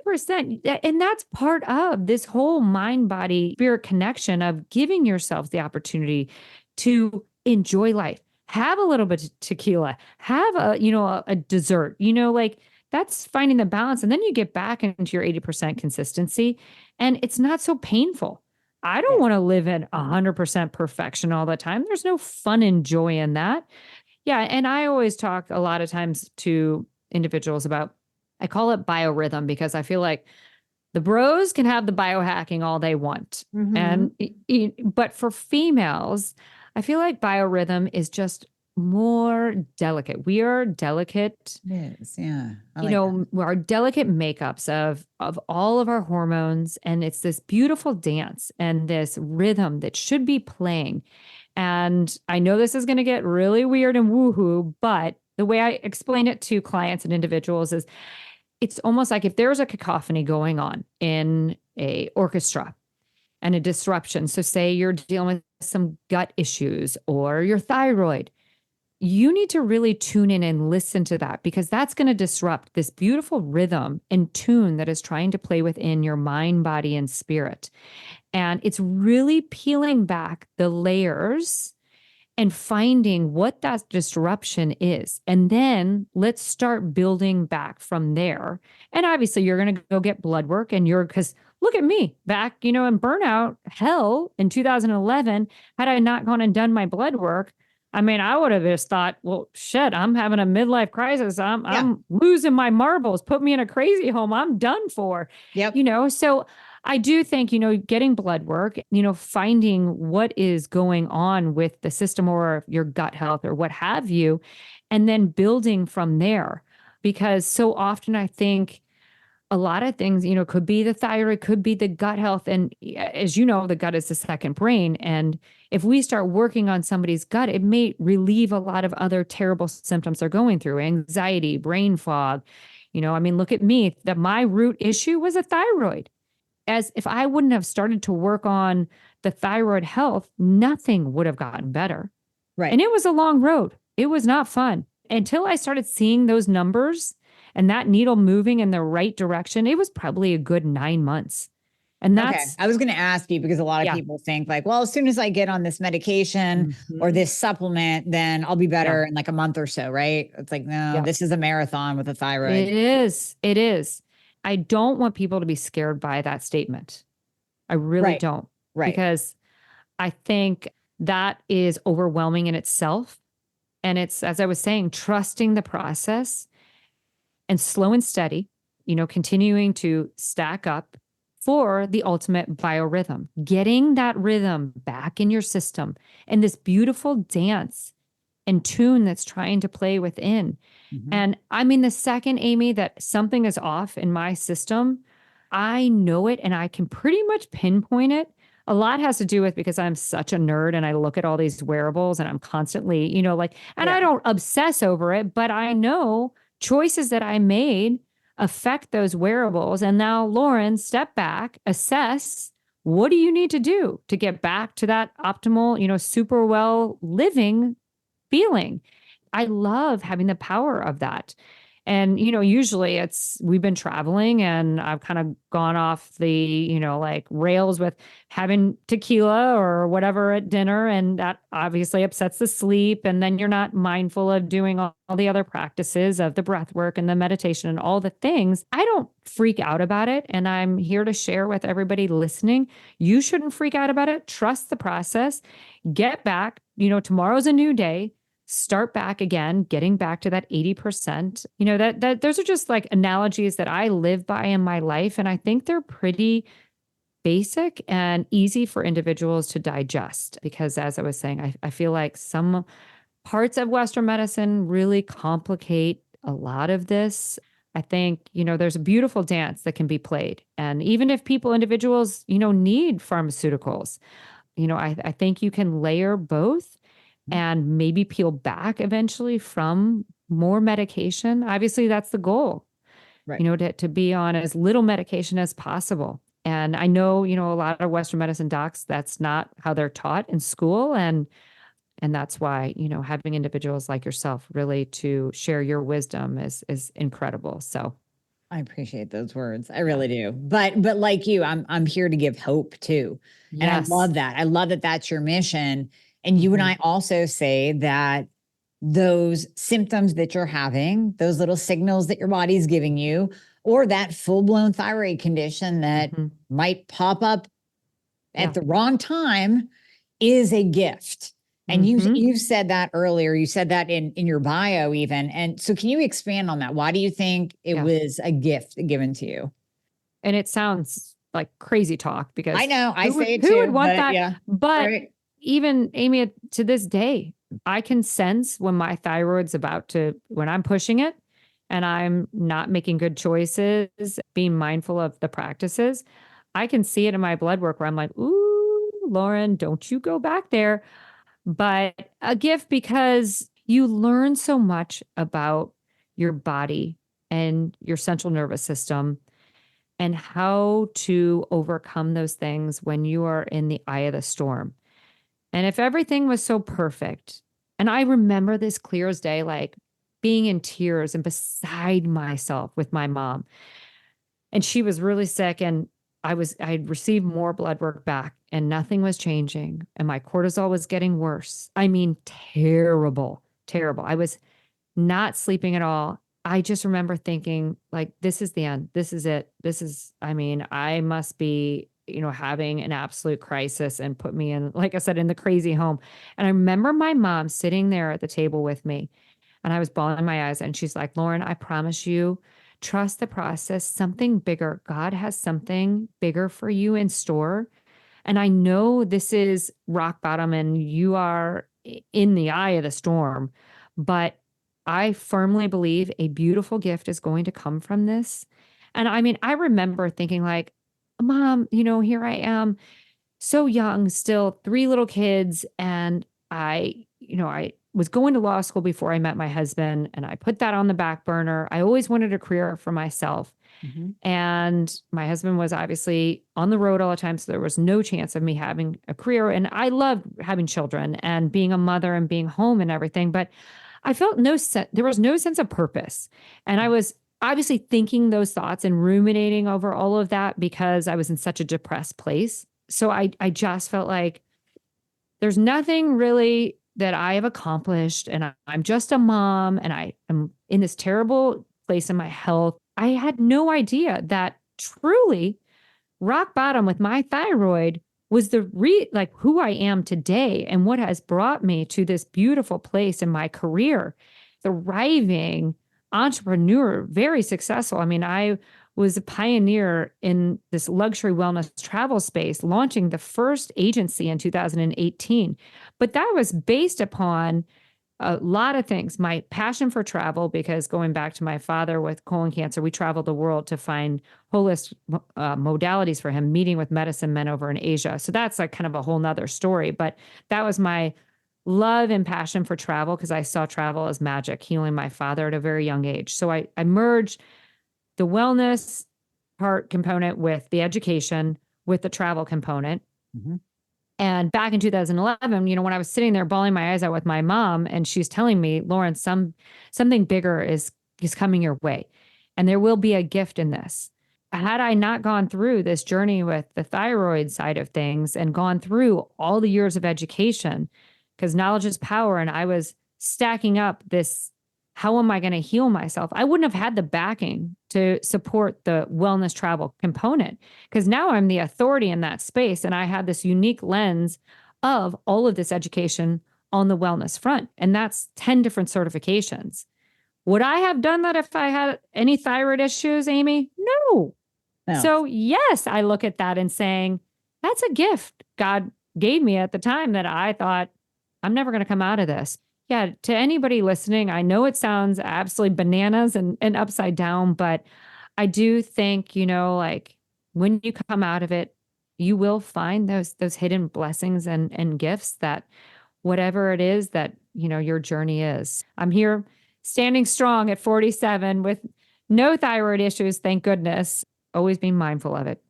20%. And that's part of this whole mind, body, spirit connection of giving yourself the opportunity to enjoy life. Have a little bit of tequila, have a dessert, you know, like that's finding the balance. And then you get back into your 80% consistency and it's not so painful. I don't want to live in 100% perfection all the time. There's no fun and joy in that. Yeah. And I always talk a lot of times to individuals about, I call it biorhythm, because I feel like the bros can have the biohacking all they want. But for females, I feel like biorhythm is just more delicate. We are delicate. It is, yeah. Our delicate makeups of all of our hormones. And it's this beautiful dance and this rhythm that should be playing. And I know this is going to get really weird and woohoo, but the way I explain it to clients and individuals is it's almost like if there's a cacophony going on in a orchestra and a disruption. So say you're dealing with some gut issues or your thyroid, you need to really tune in and listen to that, because that's going to disrupt this beautiful rhythm and tune that is trying to play within your mind, body, and spirit. And it's really peeling back the layers and finding what that disruption is. And then let's start building back from there. And obviously you're going to go get blood work because look at me back, in burnout hell in 2011. Had I not gone and done my blood work, I mean, I would have just thought, well, shit, I'm having a midlife crisis. I'm losing my marbles. Put me in a crazy home. I'm done for. Yep. So I do think, getting blood work, finding what is going on with the system or your gut health or what have you, and then building from there. Because so often I think a lot of things, could be the thyroid, could be the gut health. And as you know, the gut is the second brain. And if we start working on somebody's gut, it may relieve a lot of other terrible symptoms they're going through, anxiety, brain fog. Look at me, that my root issue was a thyroid. As if I wouldn't have started to work on the thyroid health, nothing would have gotten better. Right. And it was a long road. It was not fun until I started seeing those numbers and that needle moving in the right direction. It was probably a good 9 months. And that's, I was going to ask you, because a lot of people think like, well, as soon as I get on this medication or this supplement, then I'll be better in like a month or so. Right. It's like, no, this is a marathon with a thyroid. It is. It is. I don't want people to be scared by that statement. I really don't. Right. Because I think that is overwhelming in itself. And it's, as I was saying, trusting the process and slow and steady, continuing to stack up for the ultimate biorhythm, getting that rhythm back in your system and this beautiful dance and tune that's trying to play within. And I mean, the second, Amy, that something is off in my system, I know it and I can pretty much pinpoint it. A lot has to do with because I'm such a nerd and I look at all these wearables and I'm constantly, I don't obsess over it, but I know choices that I made affect those wearables. And now, Lauren, step back, assess, what do you need to do to get back to that optimal, SUPERwell living feeling? I love having the power of that. And, usually we've been traveling and I've kind of gone off the, rails with having tequila or whatever at dinner. And that obviously upsets the sleep. And then you're not mindful of doing all the other practices of the breath work and the meditation and all the things. I don't freak out about it. And I'm here to share with everybody listening. You shouldn't freak out about it. Trust the process. Get back. Tomorrow's a new day. Start back again, getting back to that 80%. That those are just like analogies that I live by in my life. And I think they're pretty basic and easy for individuals to digest because, as I was saying, I feel like some parts of Western medicine really complicate a lot of this. I think, there's a beautiful dance that can be played. And even if individuals, need pharmaceuticals, I think you can layer both and maybe peel back eventually from more medication. Obviously, that's the goal, right? To be on as little medication as possible. And I know, a lot of Western medicine docs, that's not how they're taught in school. And that's why, having individuals like yourself really to share your wisdom is incredible. So I appreciate those words. I really do. But like you, I'm here to give hope too. And yes. I love that. I love that that's your mission. And you and I also say that those symptoms that you're having, those little signals that your body's giving you, or that full-blown thyroid condition that might pop up at the wrong time is a gift. And you've said that earlier. You said that in your bio even. And so can you expand on that? Why do you think it was a gift given to you? And it sounds like crazy talk because I know I say it too. Who would want that? Yeah. But even Amy, to this day, I can sense when my thyroid's when I'm pushing it and I'm not making good choices, being mindful of the practices. I can see it in my blood work where I'm like, ooh, Lauren, don't you go back there. But a gift because you learn so much about your body and your central nervous system and how to overcome those things when you are in the eye of the storm. And if everything was so perfect, and I remember this clear as day, like being in tears and beside myself with my mom, and she was really sick and I'd received more blood work back and nothing was changing. And my cortisol was getting worse. I mean, terrible, terrible. I was not sleeping at all. I just remember thinking, like, this is the end. This is it. I mean, I must be, having an absolute crisis and put me in, like I said, in the crazy home. And I remember my mom sitting there at the table with me, and I was bawling my eyes. And she's like, Lauren, I promise you, trust the process. Something bigger. God has something bigger for you in store. And I know this is rock bottom and you are in the eye of the storm, but I firmly believe a beautiful gift is going to come from this. And I mean, I remember thinking like, Mom, here I am, so young, still 3 little kids. And I was going to law school before I met my husband, and I put that on the back burner. I always wanted a career for myself. Mm-hmm. And my husband was obviously on the road all the time. So there was no chance of me having a career. And I loved having children and being a mother and being home and everything. But I felt there was no sense of purpose. And I was obviously thinking those thoughts and ruminating over all of that because I was in such a depressed place. So I just felt like there's nothing really that I have accomplished. And I'm just a mom and I am in this terrible place in my health. I had no idea that truly rock bottom with my thyroid was like who I am today and what has brought me to this beautiful place in my career, thriving entrepreneur, very successful. I mean, I was a pioneer in this luxury wellness travel space, launching the first agency in 2018. But that was based upon a lot of things. My passion for travel, because going back to my father with colon cancer, we traveled the world to find holistic modalities for him, meeting with medicine men over in Asia. So that's like kind of a whole nother story. But that was my love and passion for travel because I saw travel as magic, healing my father at a very young age. So I merged the wellness part component with the education, with the travel component. Mm-hmm. And back in 2011, when I was sitting there bawling my eyes out with my mom, and she's telling me, Lauren, something bigger is coming your way, and there will be a gift in this. Had I not gone through this journey with the thyroid side of things and gone through all the years of education, because knowledge is power, and I was stacking up this, how am I going to heal myself? I wouldn't have had the backing to support the wellness travel component because now I'm the authority in that space. And I had this unique lens of all of this education on the wellness front. And that's 10 different certifications. Would I have done that if I had any thyroid issues, Amy? No. So yes, I look at that and saying, that's a gift God gave me at the time that I thought, I'm never going to come out of this. Yeah, to anybody listening, I know it sounds absolutely bananas and upside down, but I do think, like when you come out of it, you will find those hidden blessings and gifts that whatever it is that, your journey is. I'm here standing strong at 47 with no thyroid issues, thank goodness, always being mindful of it.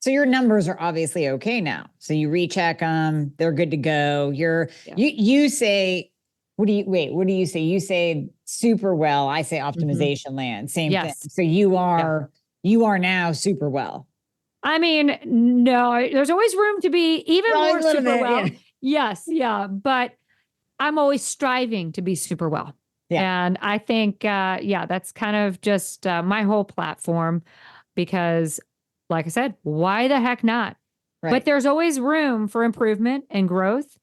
So your numbers are obviously okay now. So you recheck them, they're good to go. You say, what do you say? You say SUPERwell. I say optimization land. Same thing. So you are now SUPERwell. I mean, no, there's always room to be even more SUPERwell. Yes. Yeah. But I'm always striving to be SUPERwell. Yeah. And I think, that's kind of just my whole platform because like I said, why the heck not? Right. But there's always room for improvement and growth.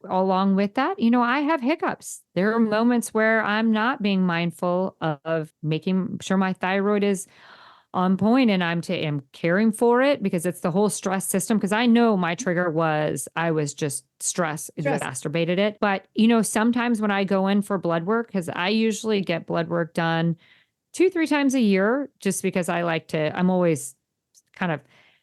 Along with that, I have hiccups. There are moments where I'm not being mindful of making sure my thyroid is on point and I'm caring for it because it's the whole stress system. Because I know my trigger was I was just stress exacerbated it. But, sometimes when I go in for blood work, because I usually get blood work done 2-3 times a year, just because I'm always kind of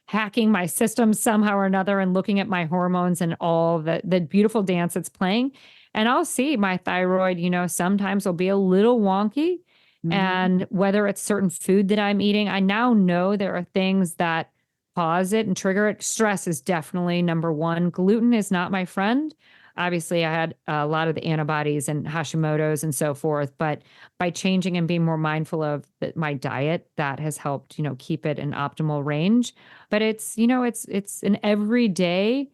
hacking my system somehow or another and looking at my hormones and all the beautiful dance it's playing. And I'll see my thyroid, sometimes will be a little wonky. Mm-hmm. And whether it's certain food that I'm eating, I now know there are things that cause it and trigger it. Stress is definitely number one. Gluten is not my friend. Obviously, I had a lot of the antibodies and Hashimoto's and so forth, but by changing and being more mindful of my diet, that has helped, keep it in optimal range. But it's, it's an everyday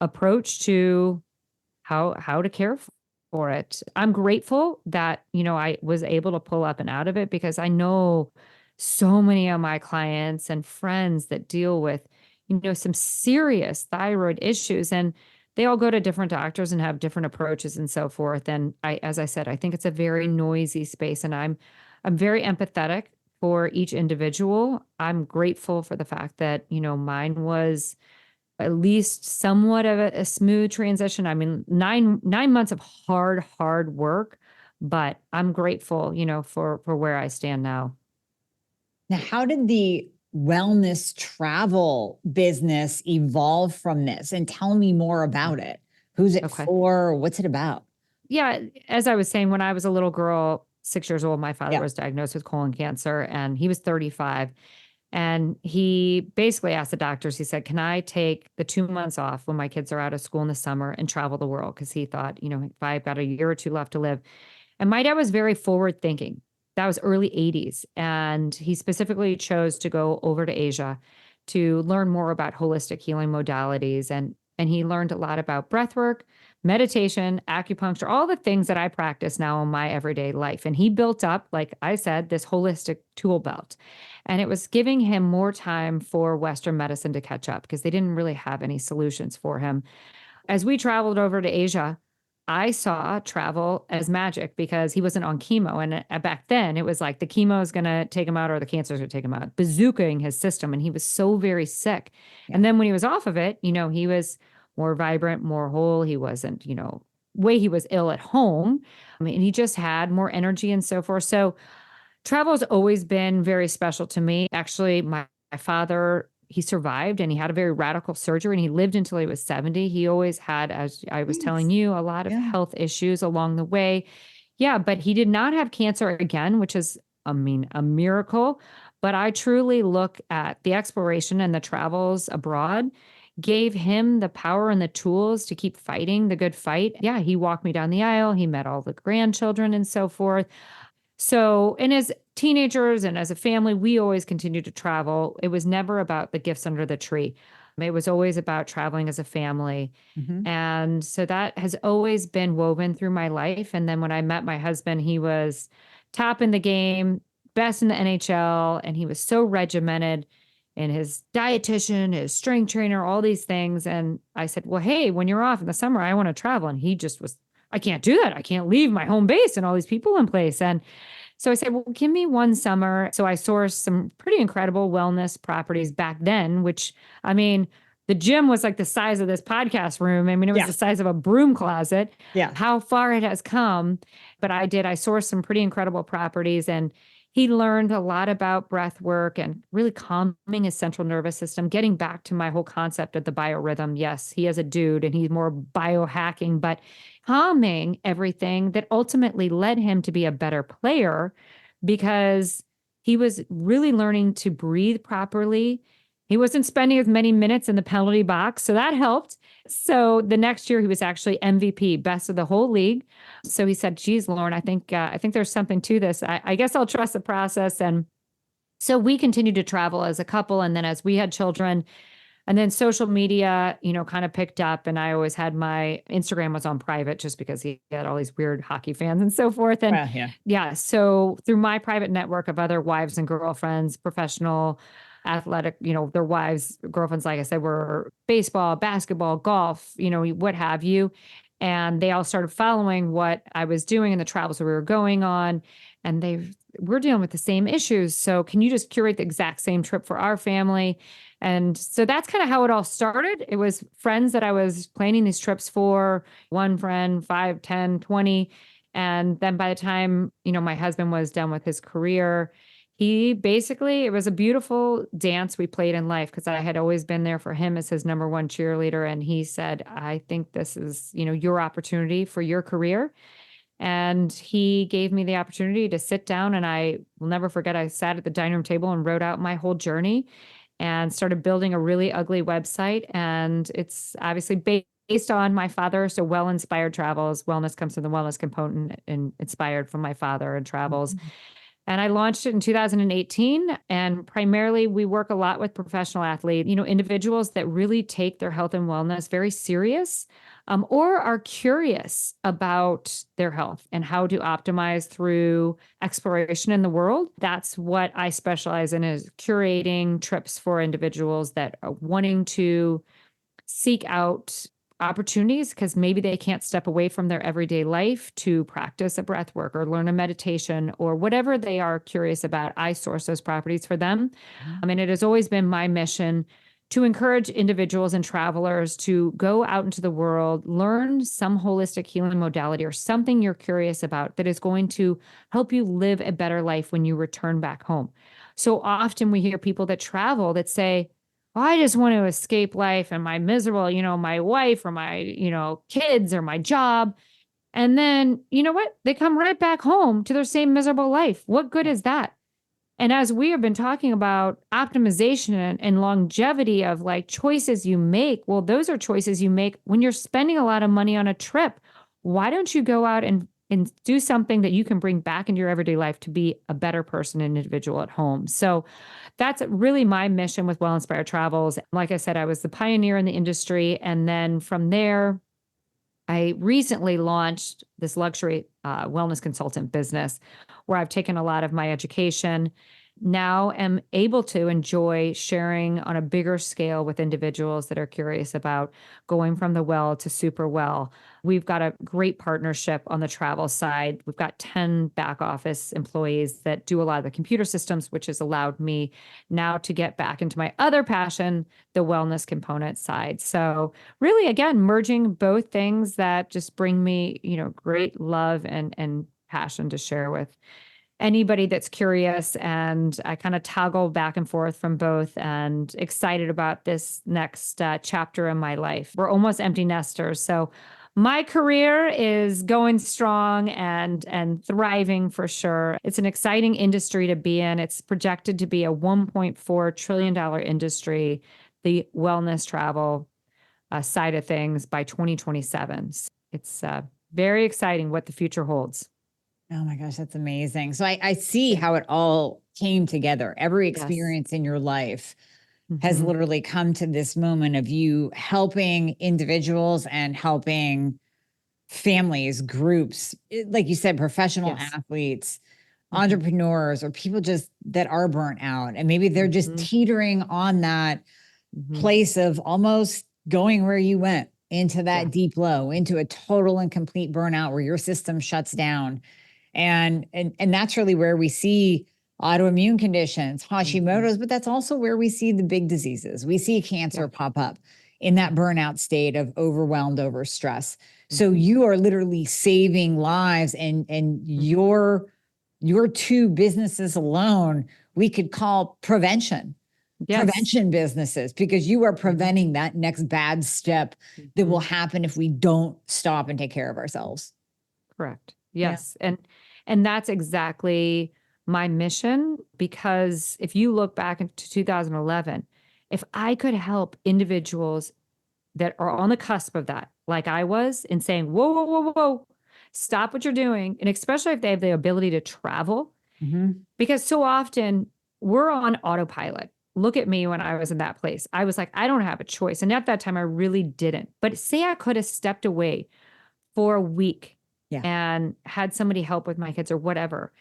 approach to how to care for it. I'm grateful that, I was able to pull up and out of it, because I know so many of my clients and friends that deal with, some serious thyroid issues, and they all go to different doctors and have different approaches and so forth. And as I said, I think it's a very noisy space, and I'm very empathetic for each individual. I'm grateful for the fact that, mine was at least somewhat of a smooth transition. I mean, nine months of hard work, but I'm grateful, for where I stand now. Now, how did the wellness travel business evolve from this? And tell me more about it. Who's it for? What's it about? Yeah. As I was saying, when I was a little girl, 6 years old, my father was diagnosed with colon cancer, and he was 35. And he basically asked the doctors, he said, can I take the 2 months off when my kids are out of school in the summer and travel the world? Because he thought, if I've got a year or two left to live. And my dad was very forward thinking. That was early 80s. And he specifically chose to go over to Asia to learn more about holistic healing modalities. And he learned a lot about breath work, meditation, acupuncture, all the things that I practice now in my everyday life. And he built up, like I said, this holistic tool belt. And it was giving him more time for Western medicine to catch up, because they didn't really have any solutions for him. As we traveled over to Asia, I saw travel as magic, because he wasn't on chemo. And back then it was like the chemo is going to take him out, or the cancer is going to take him out, bazookaing his system. And he was so very sick. Yeah. And then when he was off of it, he was more vibrant, more whole. He wasn't, way he was ill at home. I mean, he just had more energy and so forth. So travel has always been very special to me. Actually, my father, he survived, and he had a very radical surgery, and he lived until he was 70. He always had, as I was telling you, a lot of health issues along the way. Yeah, but he did not have cancer again, which is, a miracle. But I truly look at the exploration and the travels abroad gave him the power and the tools to keep fighting the good fight. Yeah, he walked me down the aisle. He met all the grandchildren and so forth. So, and as teenagers and as a family, we always continued to travel. It was never about the gifts under the tree. It was always about traveling as a family. Mm-hmm. And so that has always been woven through my life. And then when I met my husband, he was top in the game, best in the NHL, and he was so regimented, and his dietitian, his strength trainer, all these things. And I said, well, hey, when you're off in the summer, I want to travel. And he just was, I can't do that. I can't leave my home base and all these people in place. And so I said, well, give me one summer. So I sourced some pretty incredible wellness properties back then, which, I mean, the gym was like the size of this podcast room. I mean, it was the size of a broom closet. Yeah. How far it has come. But I sourced some pretty incredible properties, and he learned a lot about breath work and really calming his central nervous system, getting back to my whole concept of the biorhythm. Yes, he is a dude and he's more biohacking, but calming everything that ultimately led him to be a better player, because he was really learning to breathe properly. He wasn't spending as many minutes in the penalty box, so that helped. So the next year he was actually MVP, best of the whole league. So he said, geez, Lauren, I think there's something to this. I guess I'll trust the process. And so we continued to travel as a couple. And then as we had children, and then social media, kind of picked up, and I always had my Instagram was on private, just because he had all these weird hockey fans and so forth. And so through my private network of other wives and girlfriends, professional, athletic, their wives, girlfriends, like I said, were baseball, basketball, golf, what have you. And they all started following what I was doing and the travels that we were going on. And we're dealing with the same issues. So can you just curate the exact same trip for our family? And so that's kind of how it all started. It was friends that I was planning these trips for, one friend, 5, 10, 20. And then by the time, my husband was done with his career, it was a beautiful dance we played in life, because I had always been there for him as his number one cheerleader. And he said, I think this is, your opportunity for your career. And he gave me the opportunity to sit down, and I will never forget, I sat at the dining room table and wrote out my whole journey and started building a really ugly website. And it's obviously based on my father. So Well-Inspired Travels, wellness comes from the wellness component, and inspired from my father and travels. Mm-hmm. And I launched it in 2018. And primarily, we work a lot with professional athletes, individuals that really take their health and wellness very serious, or are curious about their health and how to optimize through exploration in the world. That's what I specialize in, is curating trips for individuals that are wanting to seek out opportunities because maybe they can't step away from their everyday life to practice a breath work or learn a meditation or whatever they are curious about. I source those properties for them. I mean, it has always been my mission to encourage individuals and travelers to go out into the world, learn some holistic healing modality or something you're curious about that is going to help you live a better life when you return back home. So often we hear people that travel that say, I just want to escape life and my miserable, my wife or my, kids or my job. And then, you know what? They come right back home to their same miserable life. What good is that? And as we have been talking about optimization and longevity of like choices you make, well, those are choices you make when you're spending a lot of money on a trip. Why don't you go out and do something that you can bring back into your everyday life to be a better person and individual at home? So that's really my mission with Well Inspired Travels. Like I said, I was the pioneer in the industry. And then from there, I recently launched this luxury wellness consultant business where I've taken a lot of my education. Now am able to enjoy sharing on a bigger scale with individuals that are curious about going from the well to super well. We've got a great partnership on the travel side. We've got 10 back office employees that do a lot of the computer systems, which has allowed me now to get back into my other passion, the wellness component side. So really, again, merging both things that just bring me, great love and passion to share with anybody that's curious. And I kind of toggle back and forth from both and excited about this next chapter in my life. We're almost empty nesters. So my career is going strong and thriving for sure. It's an exciting industry to be in. It's projected to be a $1.4 trillion industry, the wellness travel side of things by 2027. It's very exciting what the future holds. Oh my gosh, that's amazing. So I see how it all came together. Every experience in your life has literally come to this moment of you helping individuals and helping families, groups, like you said, professional athletes, entrepreneurs, or people just that are burnt out. And maybe they're just teetering on that place of almost going where you went, into that deep low, into a total and complete burnout where your system shuts down. And that's really where we see autoimmune conditions, Hashimoto's, but that's also where we see the big diseases. We see cancer pop up in that burnout state of overwhelmed, overstress. So you are literally saving lives, and your two businesses alone, we could call prevention businesses, because you are preventing that next bad step that will happen if we don't stop and take care of ourselves. Correct. Yes. Yeah. And that's exactly my mission, because if you look back into 2011, if I could help individuals that are on the cusp of that, like I was, and saying, whoa, whoa, whoa, whoa, stop what you're doing. And especially if they have the ability to travel, because so often we're on autopilot. Look at me when I was in that place. I was like, I don't have a choice. And at that time, I really didn't. But say I could have stepped away for a week and had somebody help with my kids or whatever,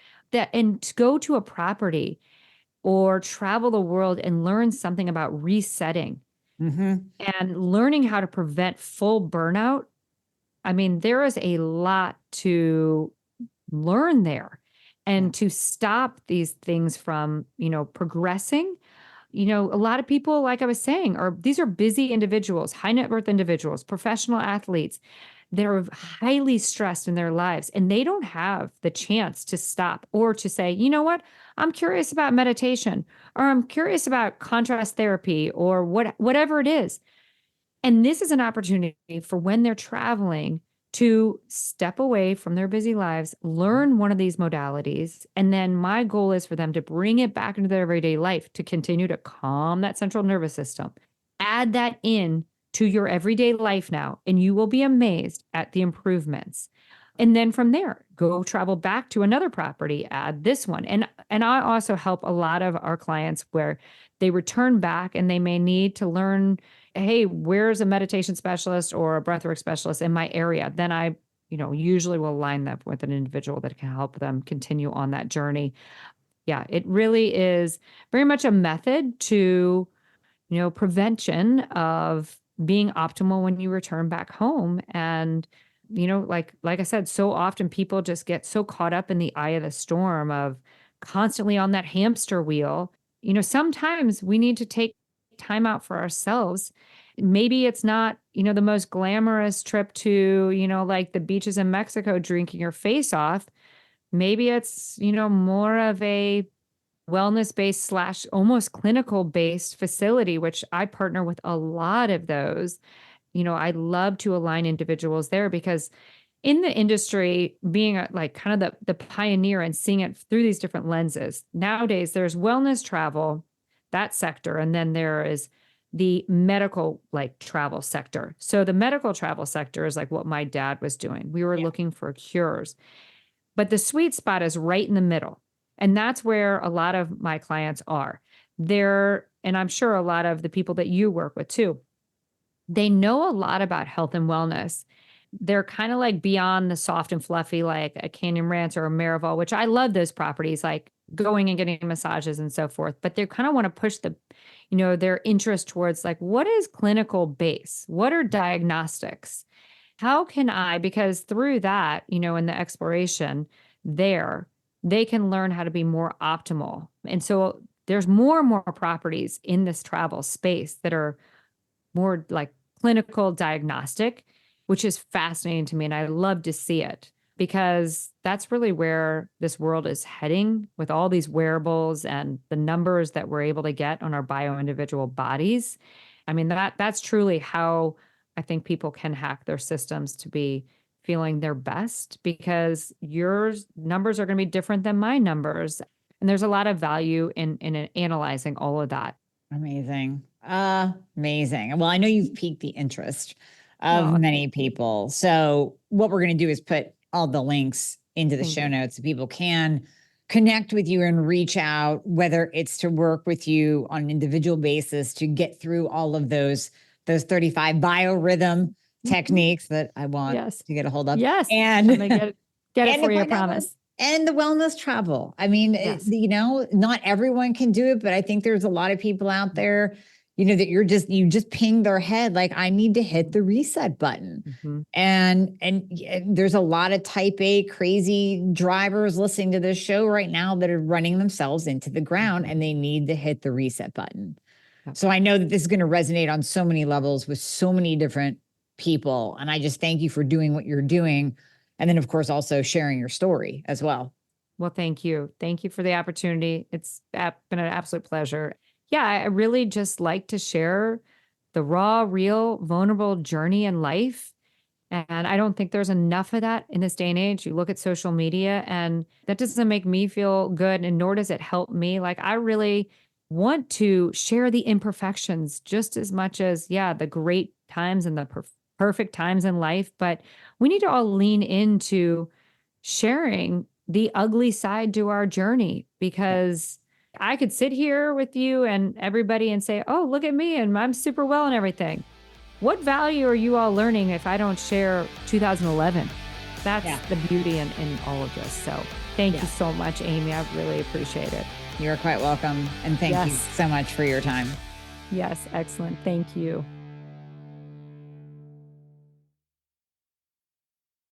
and to go to a property or travel the world and learn something about resetting and learning how to prevent full burnout. I mean, there is a lot to learn there, and to stop these things from, progressing. A lot of people, like I was saying, these are busy individuals, high net worth individuals, professional athletes. They're highly stressed in their lives, and they don't have the chance to stop or to say, you know what, I'm curious about meditation, or I'm curious about contrast therapy, or whatever it is. And this is an opportunity for when they're traveling to step away from their busy lives, learn one of these modalities. And then my goal is for them to bring it back into their everyday life to continue to calm that central nervous system. Add that in to your everyday life now, and you will be amazed at the improvements. And then from there, go travel back to another property, add this one. And I also help a lot of our clients where they return back and they may need to learn, hey, where's a meditation specialist or a breathwork specialist in my area? Then I, usually will line up with an individual that can help them continue on that journey. Yeah, it really is very much a method to, prevention of being optimal when you return back home. And like I said, so often people just get so caught up in the eye of the storm of constantly on that hamster wheel. Sometimes we need to take time out for ourselves. Maybe it's not, the most glamorous trip to, like the beaches in Mexico drinking your face off. Maybe it's, more of a wellness-based / almost clinical-based facility, which I partner with a lot of those. I love to align individuals there because in the industry, being like kind of the pioneer and seeing it through these different lenses, nowadays there's wellness travel, that sector, and then there is the medical travel sector. So the medical travel sector is like what my dad was doing. We were looking for cures, but the sweet spot is right in the middle. And that's where a lot of my clients are there. And I'm sure a lot of the people that you work with too, they know a lot about health and wellness. They're kind of like beyond the soft and fluffy, like a Canyon Ranch or a Marival, which I love those properties, like going and getting massages and so forth. But they kind of want to push their interest towards like, what is clinical base? What are diagnostics? How can I, because through that, in the exploration there, they can learn how to be more optimal. And so there's more and more properties in this travel space that are more like clinical diagnostic, which is fascinating to me. And I love to see it because that's really where this world is heading with all these wearables and the numbers that we're able to get on our bio-individual bodies. I mean, that's truly how I think people can hack their systems to be feeling their best, because your numbers are going to be different than my numbers. And there's a lot of value in analyzing all of that. Amazing. Amazing. Well, I know you've piqued the interest of many people. So what we're going to do is put all the links into the show notes so people can connect with you and reach out, whether it's to work with you on an individual basis to get through all of those 35 biorhythm techniques that I want to get a hold of. Yes. And I'm gonna get it for you, I promise. And the wellness travel. I mean, not everyone can do it, but I think there's a lot of people out there, that you just ping their head. Like, I need to hit the reset button. Mm-hmm. And there's a lot of type A crazy drivers listening to this show right now that are running themselves into the ground, and they need to hit the reset button. Yep. So I know that this is going to resonate on so many levels with so many different people. And I just thank you for doing what you're doing. And then, of course, also sharing your story as well. Well, thank you. Thank you for the opportunity. It's been an absolute pleasure. Yeah, I really just like to share the raw, real, vulnerable journey in life. And I don't think there's enough of that in this day and age. You look at social media and that doesn't make me feel good, and nor does it help me. Like, I really want to share the imperfections just as much as, the great times and the perfect times in life. But we need to all lean into sharing the ugly side to our journey, because I could sit here with you and everybody and say, oh, look at me and I'm super well and everything. What value are you all learning if I don't share 2011? That's the beauty in all of this. So thank you so much, Amy. I really appreciate it. You're quite welcome. And thank you so much for your time. Yes. Excellent. Thank you.